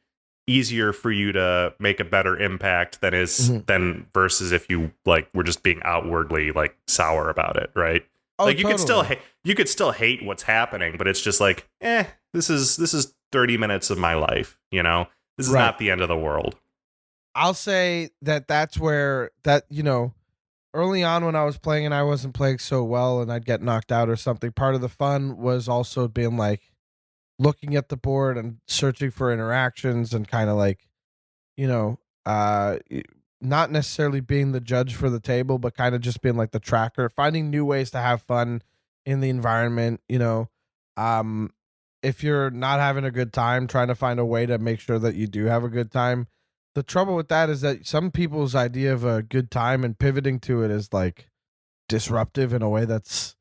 Speaker 3: easier for you to make a better impact than versus if you like were just being outwardly like sour about it, right?
Speaker 1: Oh,
Speaker 3: like
Speaker 1: totally.
Speaker 3: you could still hate what's happening, but it's just like, this is 30 minutes of my life, you know? This is not the end of the world.
Speaker 1: I'll say that's where that, you know, early on when I was playing and I wasn't playing so well and I'd get knocked out or something, part of the fun was also being like looking at the board and searching for interactions and kind of like, you know, not necessarily being the judge for the table, but kind of just being like the tracker, finding new ways to have fun in the environment, you know. If you're not having a good time, trying to find a way to make sure that you do have a good time. The trouble with that is that some people's idea of a good time and pivoting to it is like disruptive in a way that's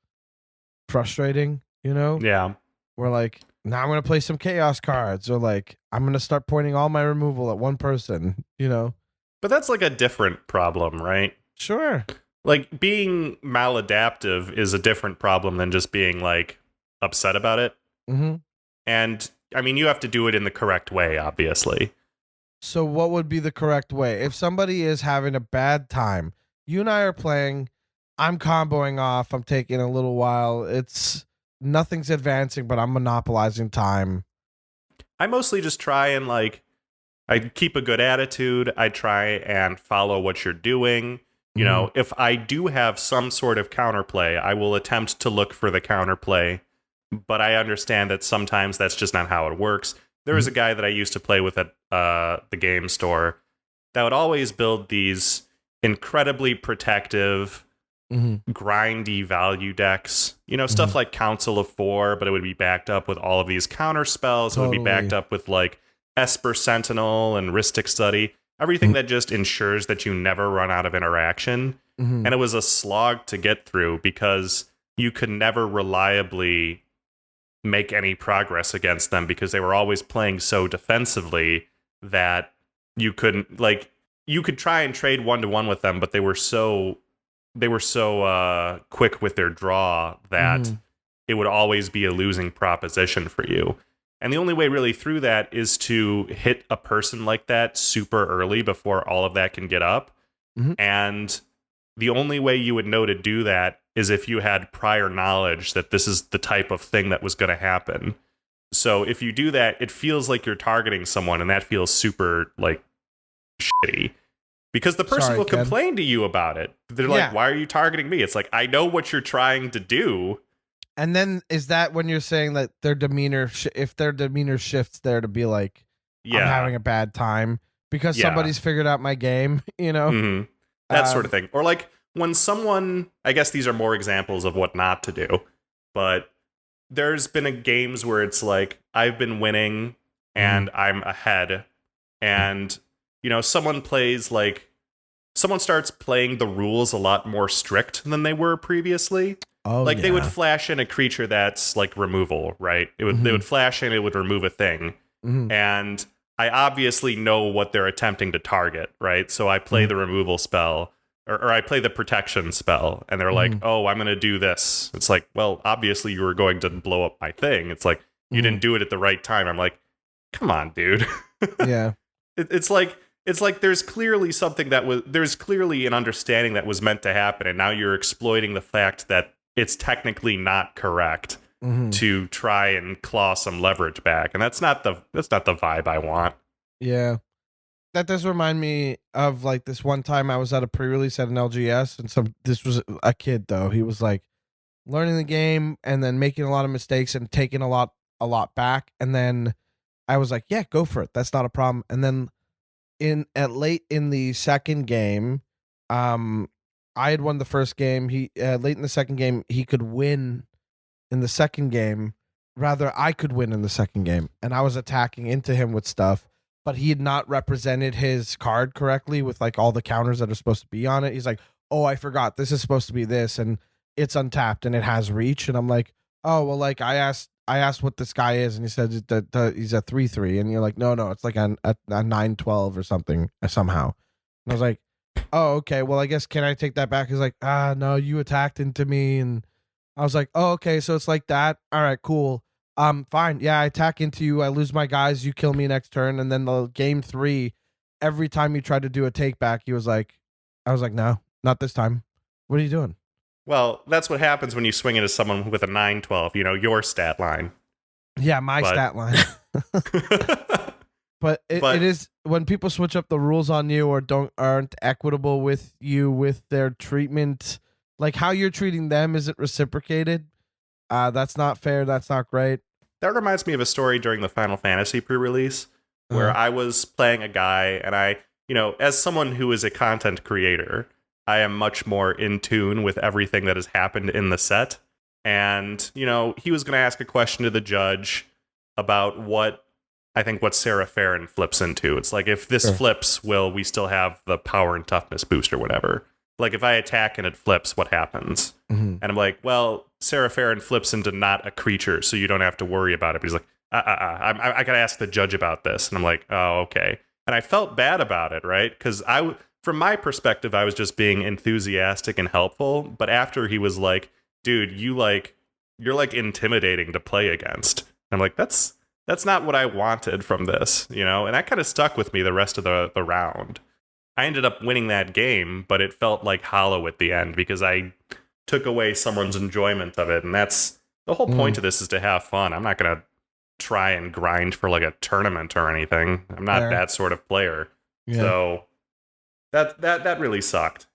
Speaker 1: frustrating, you know?
Speaker 3: Yeah.
Speaker 1: We're like, now I'm going to play some chaos cards, or like, I'm going to start pointing all my removal at one person, you know?
Speaker 3: But that's like a different problem, right?
Speaker 1: Sure.
Speaker 3: Like being maladaptive is a different problem than just being like upset about it.
Speaker 1: Mm-hmm.
Speaker 3: And I mean, you have to do it in the correct way, obviously.
Speaker 1: So what would be the correct way? If somebody is having a bad time, you and I are playing, I'm comboing off, I'm taking a little while, nothing's advancing, but I'm monopolizing time.
Speaker 3: I mostly just try and like, I keep a good attitude. I try and follow what you're doing. You know, if I do have some sort of counterplay, I will attempt to look for the counterplay. But I understand that sometimes that's just not how it works. There was a guy that I used to play with at the game store that would always build these incredibly protective, grindy value decks. You know, stuff like Council of Four, but it would be backed up with all of these counter spells. Totally. It would be backed up with like Esper Sentinel and Rhystic Study. Everything that just ensures that you never run out of interaction. And it was a slog to get through because you could never reliably make any progress against them because they were always playing so defensively that you couldn't, like, you could try and trade 1-to-1 with them, but they were so quick with their draw that it would always be a losing proposition for you. And the only way really through that is to hit a person like that super early before all of that can get up. And the only way you would know to do that is if you had prior knowledge that this is the type of thing that was going to happen. So if you do that, it feels like you're targeting someone, and that feels super, like, shitty. Because the person will complain to you about it. They're like, why are you targeting me? It's like, I know what you're trying to do.
Speaker 1: And then is that when you're saying that their demeanor, if their demeanor shifts there to be like, I'm having a bad time because somebody's figured out my game, you know?
Speaker 3: That sort of thing. Or like when someone, I guess these are more examples of what not to do, but there's been games where it's like, I've been winning and I'm ahead. And, you know, someone starts playing the rules a lot more strict than they were previously. They would flash in a creature that's like removal, right? They would flash in, it would remove a thing. And I obviously know what they're attempting to target, right? So I play the removal spell, or I play the protection spell, and they're like, oh, I'm going to do this. It's like, well, obviously you were going to blow up my thing. It's like, you didn't do it at the right time. I'm like, come on, dude.
Speaker 1: Yeah.
Speaker 3: It's like there's clearly there's clearly an understanding that was meant to happen, and now you're exploiting the fact that it's technically not correct to try and claw some leverage back, and that's not the vibe I want.
Speaker 1: Yeah, that does remind me of like this one time I was at a pre-release at an LGS, and this was a kid though. He was like learning the game and then making a lot of mistakes and taking a lot back, and then I was like, yeah, go for it. That's not a problem. And then late in the second game, I had won the first game. He late in the second game, he could win in the second game. Rather, I could win in the second game, and I was attacking into him with stuff, but he had not represented his card correctly with like all the counters that are supposed to be on it. He's like, "Oh, I forgot. This is supposed to be this, and it's untapped and it has reach." And I'm like, "Oh, well, like I asked what this guy is, and he said that he's a 3/3, and you're like, no, it's like a 9/12 or something somehow." And I was like, oh, okay, well, I guess, can I take that back? He's like, no, you attacked into me, and I was like, oh, okay, so it's like that. All right, cool. Fine. Yeah, I attack into you. I lose my guys. You kill me next turn. And then the game 3, every time you tried to do a take back, I was like, no, not this time. What are you doing?
Speaker 3: Well, that's what happens when you swing into someone with a 9/12, your stat line.
Speaker 1: Yeah, my stat line. But it is when people switch up the rules on you or aren't equitable with you with their treatment, like how you're treating them isn't reciprocated. That's not fair. That's not great.
Speaker 3: That reminds me of a story during the Final Fantasy pre-release where I was playing a guy and I, as someone who is a content creator, I am much more in tune with everything that has happened in the set. And, he was going to ask a question to the judge about what Sarah Farron flips into. It's like, if this flips, will we still have the power and toughness boost or whatever? Like, if I attack and it flips, what happens? Mm-hmm. And I'm like, well, Sarah Farron flips into not a creature, so you don't have to worry about it. But he's like, I got to ask the judge about this. And I'm like, oh, okay. And I felt bad about it, right? Because from my perspective, I was just being enthusiastic and helpful. But after he was like, dude, you're like intimidating to play against. And I'm like, that's not what I wanted from this, And that kind of stuck with me the rest of the round. I ended up winning that game, but it felt like hollow at the end because I took away someone's enjoyment of it. And that's the whole point of this, is to have fun. I'm not going to try and grind for like a tournament or anything. I'm not that sort of player. Yeah. So that really sucked.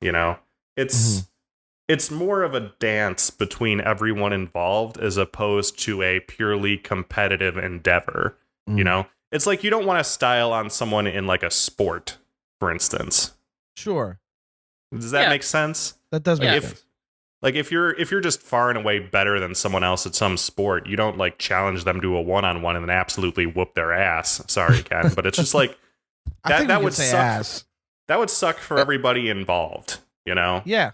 Speaker 3: It's more of a dance between everyone involved as opposed to a purely competitive endeavor. It's like you don't want to style on someone in like a sport, for instance.
Speaker 1: Sure.
Speaker 3: Does that make sense?
Speaker 1: That does make sense.
Speaker 3: Like if you're just far and away better than someone else at some sport, you don't like challenge them to a one-on-one and then absolutely whoop their ass. Sorry, Ken, but it's just like that would suck. Ass. That would suck for everybody involved,
Speaker 1: Yeah.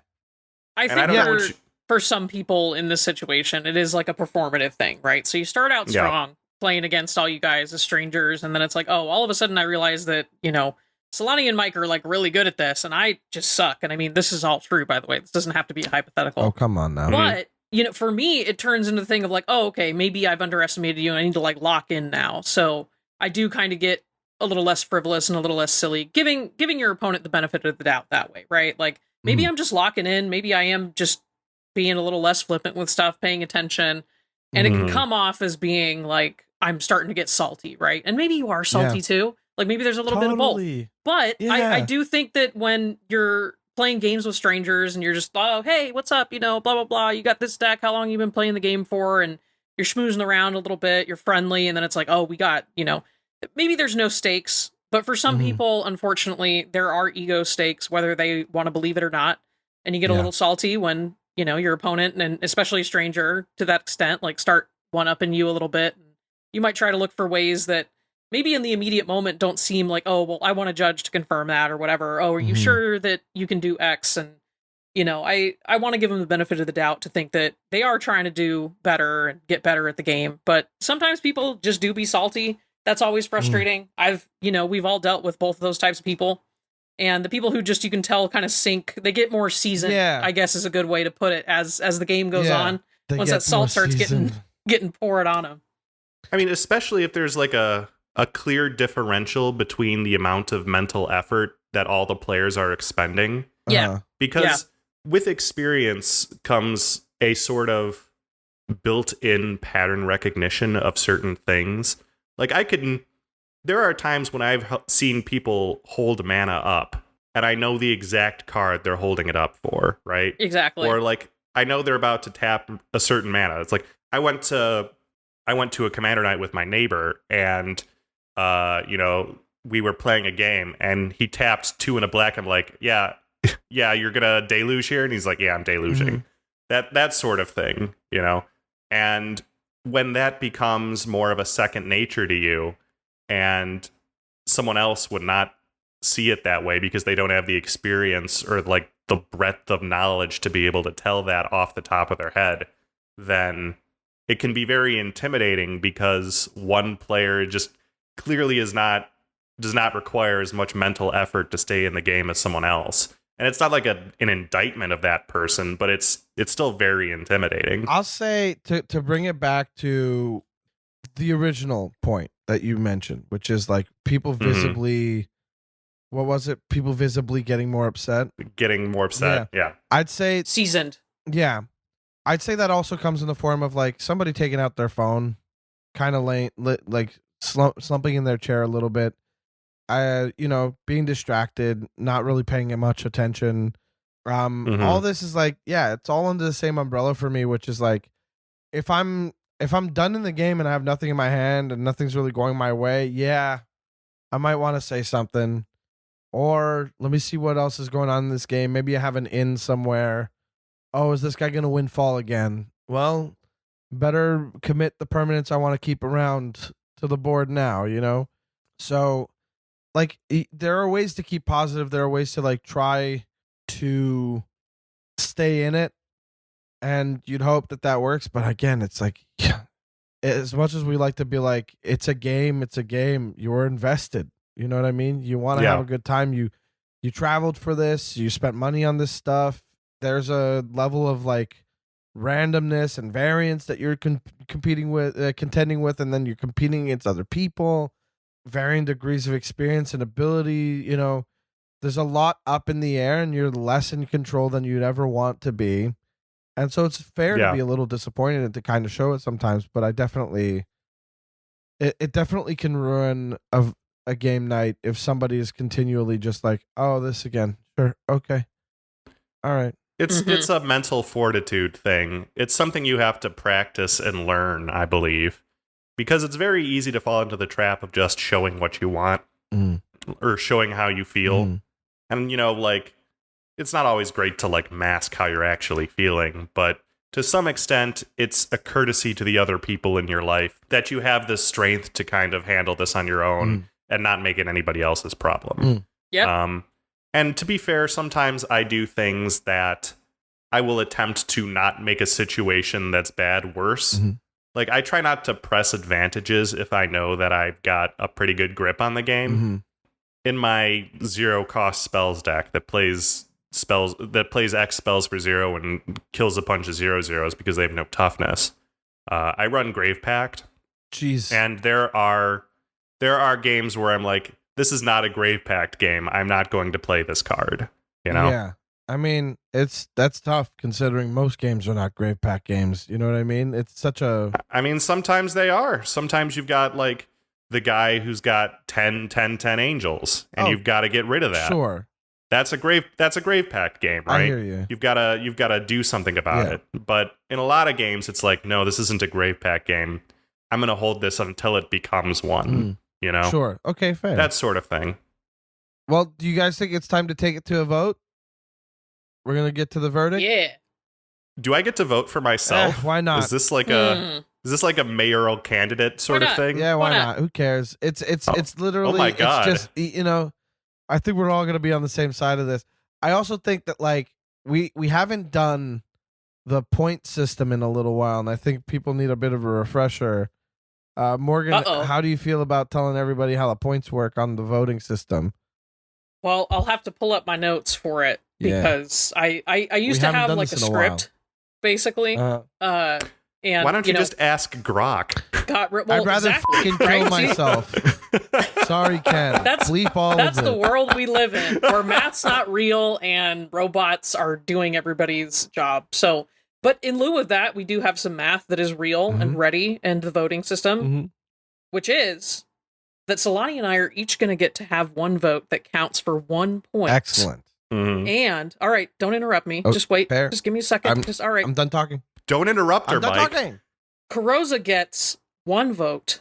Speaker 2: I think for some people in this situation, it is like a performative thing, right? So you start out strong, playing against all you guys as strangers, and then it's like, oh, all of a sudden I realize that, Celani and Mike are like really good at this, and I just suck. And I mean, this is all true, by the way. This doesn't have to be a hypothetical.
Speaker 1: Oh, come on now.
Speaker 2: But, for me, it turns into the thing of like, oh, okay, maybe I've underestimated you and I need to like lock in now. So I do kind of get a little less frivolous and a little less silly, giving your opponent the benefit of the doubt that way, right? Like, maybe I'm just locking in. Maybe I am just being a little less flippant with stuff, paying attention. And it can come off as being like, I'm starting to get salty, right? And maybe you are salty too. Like maybe there's a little bit of both. But I do think that when you're playing games with strangers and you're just, oh, hey, what's up? Blah, blah, blah. You got this deck. How long you been playing the game for? And you're schmoozing around a little bit. You're friendly. And then it's like, oh, we got, maybe there's no stakes. But for some people, unfortunately, there are ego stakes, whether they want to believe it or not. And you get a little salty when, your opponent, and especially a stranger to that extent, like start one-upping you a little bit. You might try to look for ways that maybe in the immediate moment don't seem like, oh, well, I want a judge to confirm that or whatever. Oh, are you sure that you can do X? And, I want to give them the benefit of the doubt to think that they are trying to do better and get better at the game. But sometimes people just do be salty. That's always frustrating. We've all dealt with both of those types of people. And the people who just, you can tell, kind of sink, they get more seasoned, I guess is a good way to put it, as the game goes on. Once that salt starts getting poured on them.
Speaker 3: I mean, especially if there's like a clear differential between the amount of mental effort that all the players are expending.
Speaker 2: Yeah.
Speaker 3: Because with experience comes a sort of built-in pattern recognition of certain things. Like there are times when I've seen people hold mana up and I know the exact card they're holding it up for, right?
Speaker 2: Exactly.
Speaker 3: Or like, I know they're about to tap a certain mana. It's like, I went to a commander night with my neighbor and, we were playing a game and he tapped 2 and a black. I'm like, yeah, you're going to deluge here. And he's like, yeah, I'm deluging. That sort of thing, and when that becomes more of a second nature to you and someone else would not see it that way because they don't have the experience or like the breadth of knowledge to be able to tell that off the top of their head, then it can be very intimidating because one player just clearly does not require as much mental effort to stay in the game as someone else. And it's not like an indictment of that person, but it's still very intimidating.
Speaker 1: I'll say to bring it back to the original point that you mentioned, which is like people visibly, what was it? People visibly getting more upset.
Speaker 3: Yeah.
Speaker 1: I'd say
Speaker 2: seasoned.
Speaker 1: Yeah. I'd say that also comes in the form of like somebody taking out their phone, kind of like slumping in their chair a little bit. Being distracted, not really paying much attention. All this is like, it's all under the same umbrella for me, which is like, if I'm done in the game and I have nothing in my hand and nothing's really going my way, I might want to say something, or let me see what else is going on in this game. Maybe I have an in somewhere. Oh, is this guy going to win fall again? Well, better commit the permanents I want to keep around to the board now, So, like, there are ways to keep positive. There are ways to, like, try to stay in it. And you'd hope that works. But again, it's like, as much as we like to be like, it's a game. You're invested. You know what I mean? You want to have a good time. You traveled for this. You spent money on this stuff. There's a level of, like, randomness and variance that you're contending with, and then you're competing against other people. Varying degrees of experience and ability, there's a lot up in the air and you're less in control than you'd ever want to be. And so it's fair to be a little disappointed and to kind of show it sometimes, but it definitely can ruin a game night if somebody is continually just like, oh, this again. Sure. Okay. All right.
Speaker 3: It's a mental fortitude thing. It's something you have to practice and learn, I believe. Because it's very easy to fall into the trap of just showing what you want or showing how you feel. And, like, it's not always great to, like, mask how you're actually feeling. But to some extent, it's a courtesy to the other people in your life that you have the strength to kind of handle this on your own and not make it anybody else's problem.
Speaker 2: Yep.
Speaker 3: And to be fair, sometimes I do things that I will attempt to not make a situation that's bad worse. Like, I try not to press advantages if I know that I've got a pretty good grip on the game. In my 0-cost spells deck that plays X spells for 0 and kills a bunch of 0/0s because they have no toughness, I run Grave Pact.
Speaker 1: Jeez.
Speaker 3: And there are games where I'm like, this is not a Grave Pact game. I'm not going to play this card.
Speaker 1: Yeah. I mean, that's tough considering most games are not Grave Pact games. You know what I mean? It's such a...
Speaker 3: I mean, sometimes they are. Sometimes you've got, like, the guy who's got 10 angels, and you've got to get rid of that.
Speaker 1: Sure.
Speaker 3: That's a Grave Pact game, right?
Speaker 1: I hear you.
Speaker 3: You've got to do something about it. But in a lot of games, it's like, no, this isn't a Grave Pact game. I'm going to hold this until it becomes one,
Speaker 1: Sure. Okay, fair.
Speaker 3: That sort of thing.
Speaker 1: Well, do you guys think it's time to take it to a vote? We're going to get to the verdict?
Speaker 2: Yeah.
Speaker 3: Do I get to vote for myself?
Speaker 1: Why not?
Speaker 3: Is this like a mayoral candidate sort of thing?
Speaker 1: Yeah, why not? Who cares? It's literally...
Speaker 3: Oh my God.
Speaker 1: It's just, I think we're all going to be on the same side of this. I also think that, like, we haven't done the point system in a little while, and I think people need a bit of a refresher. Morgan, how do you feel about telling everybody how the points work on the voting system?
Speaker 2: Well, I'll have to pull up my notes for it because I used to have, like, a script, basically. And
Speaker 3: why don't you just ask Grok?
Speaker 1: I'd rather fucking kill myself. Sorry, Ken. Bleep all of it.
Speaker 2: That's the world we live in, where math's not real and robots are doing everybody's job. So, but in lieu of that, we do have some math that is real and ready in the voting system, which is that Celani and I are each going to get to have one vote that counts for 1 point.
Speaker 1: Excellent.
Speaker 2: And, all right, don't interrupt me. Just wait. Fair. Just give me a second. All right.
Speaker 1: I'm done talking.
Speaker 3: Don't interrupt her, Mike.
Speaker 1: Talking.
Speaker 2: Carrozza gets one vote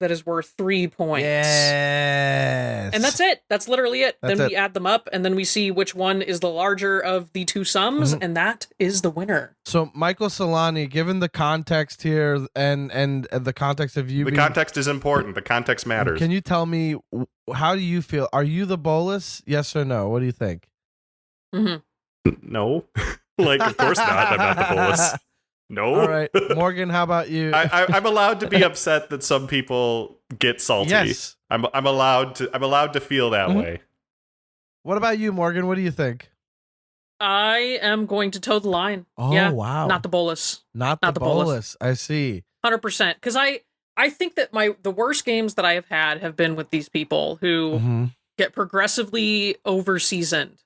Speaker 2: that is worth 3 points.
Speaker 1: Yes.
Speaker 2: And that's it. That's literally it. Then we add them up, and then we see which one is the larger of the two sums, and that is the winner.
Speaker 1: So, Michael Celani, given the context here and the context of you...
Speaker 3: The context is important. The context matters.
Speaker 1: Can you tell me, how do you feel? Are you the bolus? Yes or no? What do you think?
Speaker 3: No. Like, of course not. I'm not the bolus. No.
Speaker 1: All right. Morgan, how about you?
Speaker 3: I'm allowed to be upset that some people get salty.
Speaker 1: Yes.
Speaker 3: I'm allowed to feel that way.
Speaker 1: What about you, Morgan? What do you think?
Speaker 2: I am going to toe the line.
Speaker 1: Oh,
Speaker 2: yeah,
Speaker 1: wow.
Speaker 2: Not the bolus.
Speaker 1: Not the bolus. I see.
Speaker 2: 100%. Because I think that the worst games that I have had have been with these people who get progressively over-seasoned.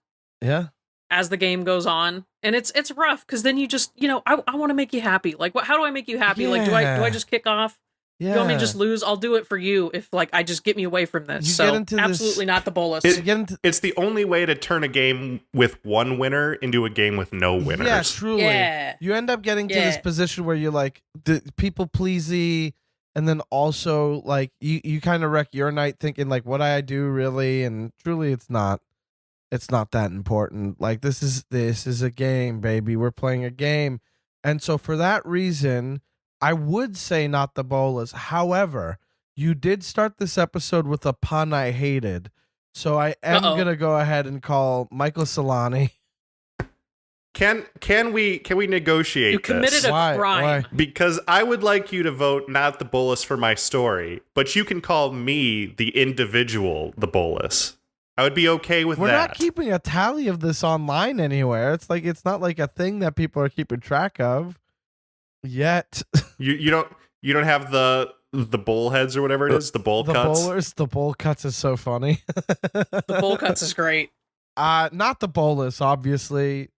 Speaker 1: Yeah.
Speaker 2: As the game goes on. And it's rough, because then you just, I want to make you happy. Like, how do I make you happy?
Speaker 1: Yeah.
Speaker 2: Like, do I just kick off?
Speaker 1: Yeah.
Speaker 2: You want me to just lose? I'll do it for you if, like, I just get me away from this. So, absolutely not the bolus.
Speaker 3: It's the only way to turn a game with one winner into a game with no winners.
Speaker 1: Yeah, truly. Yeah. You end up getting to this position where you're like, the people pleasy, and then also, like, you kind of wreck your night thinking, like, what I do really? And truly, it's not that important. Like, this is a game, baby. We're playing a game. And so for that reason, I would say not the bolus. However, you did start this episode with a pun I hated. So I am going to go ahead and call Michael Celani.
Speaker 3: Can we negotiate this?
Speaker 2: You committed a crime.
Speaker 1: Why?
Speaker 3: Because I would like you to vote not the bolus for my story, but you can call me the individual the bolus. I would be okay with that.
Speaker 1: We're not keeping a tally of this online anywhere. It's not like a thing that people are keeping track of yet.
Speaker 3: You don't have the bowl heads or whatever it is, the bowl cuts.
Speaker 1: Bowlers, the bowl cuts is so funny.
Speaker 2: The bowl cuts is great.
Speaker 1: Not the bolus, obviously,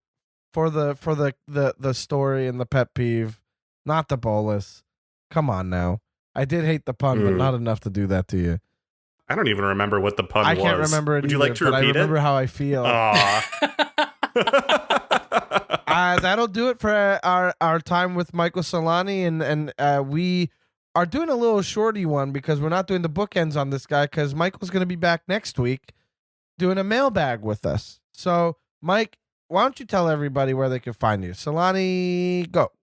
Speaker 1: for the story and the pet peeve. Not the bolus. Come on now. I did hate the pun, but not enough to do that to you.
Speaker 3: I don't even remember what the pun was.
Speaker 1: I can't remember it.
Speaker 3: Would you like to repeat it?
Speaker 1: I remember how I feel. That'll do it for our time with Michael Celani, and we are doing a little shorty one because we're not doing the bookends on this guy because Michael's going to be back next week doing a mailbag with us. So, Mike, why don't you tell everybody where they can find you? Celani, go.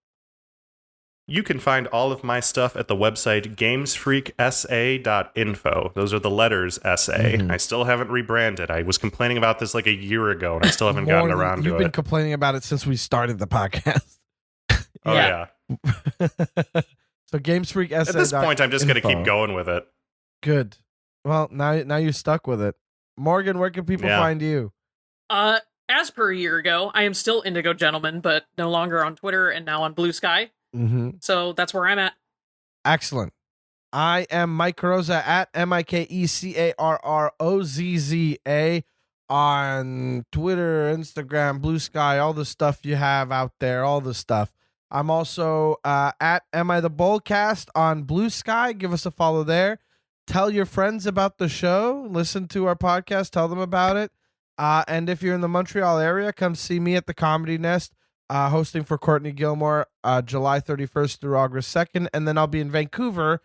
Speaker 3: You can find all of my stuff at the website Gamesfreaksa.info. Those are the letters SA. I still haven't rebranded. I was complaining about this like a year ago, and I still haven't gotten around to it.
Speaker 1: You've been complaining about it since we started the podcast.
Speaker 3: Oh, yeah.
Speaker 1: So Gamesfreaksa.
Speaker 3: At this point, I'm just going to keep going with it.
Speaker 1: Good. Well, now you're stuck with it. Morgan, where can people find you?
Speaker 2: As per a year ago, I am still Indigo Gentleman, but no longer on Twitter and now on Blue Sky. So that's where I'm at.
Speaker 1: Excellent. I am Mike Carrozza at MikeCarrozza on Twitter, Instagram, Blue Sky, all the stuff you have out there, all the stuff. I'm also at Am I The Bolcast on Blue Sky. Give us a follow there. Tell your friends about the show. Listen to our podcast. Tell them about it. And if you're in the Montreal area, come see me at the Comedy Nest. Hosting for Courtney Gilmore July 31st through August 2nd. And then I'll be in Vancouver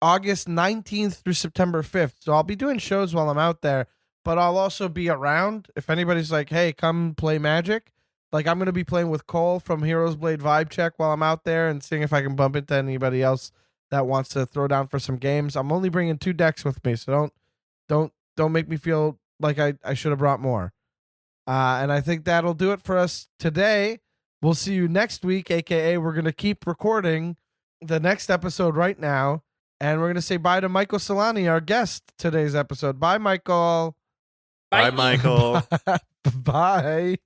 Speaker 1: August 19th through September 5th. So I'll be doing shows while I'm out there, but I'll also be around. If anybody's like, hey, come play Magic. Like, I'm going to be playing with Cole from Heroes Blade Vibe Check while I'm out there and seeing if I can bump into anybody else that wants to throw down for some games. I'm only bringing 2 decks with me, so don't make me feel like I should have brought more. And I think that'll do it for us today. We'll see you next week, a.k.a. we're going to keep recording the next episode right now. And we're going to say bye to Michael Celani, our guest today's episode. Bye, Michael.
Speaker 3: Bye, Michael.
Speaker 1: Bye.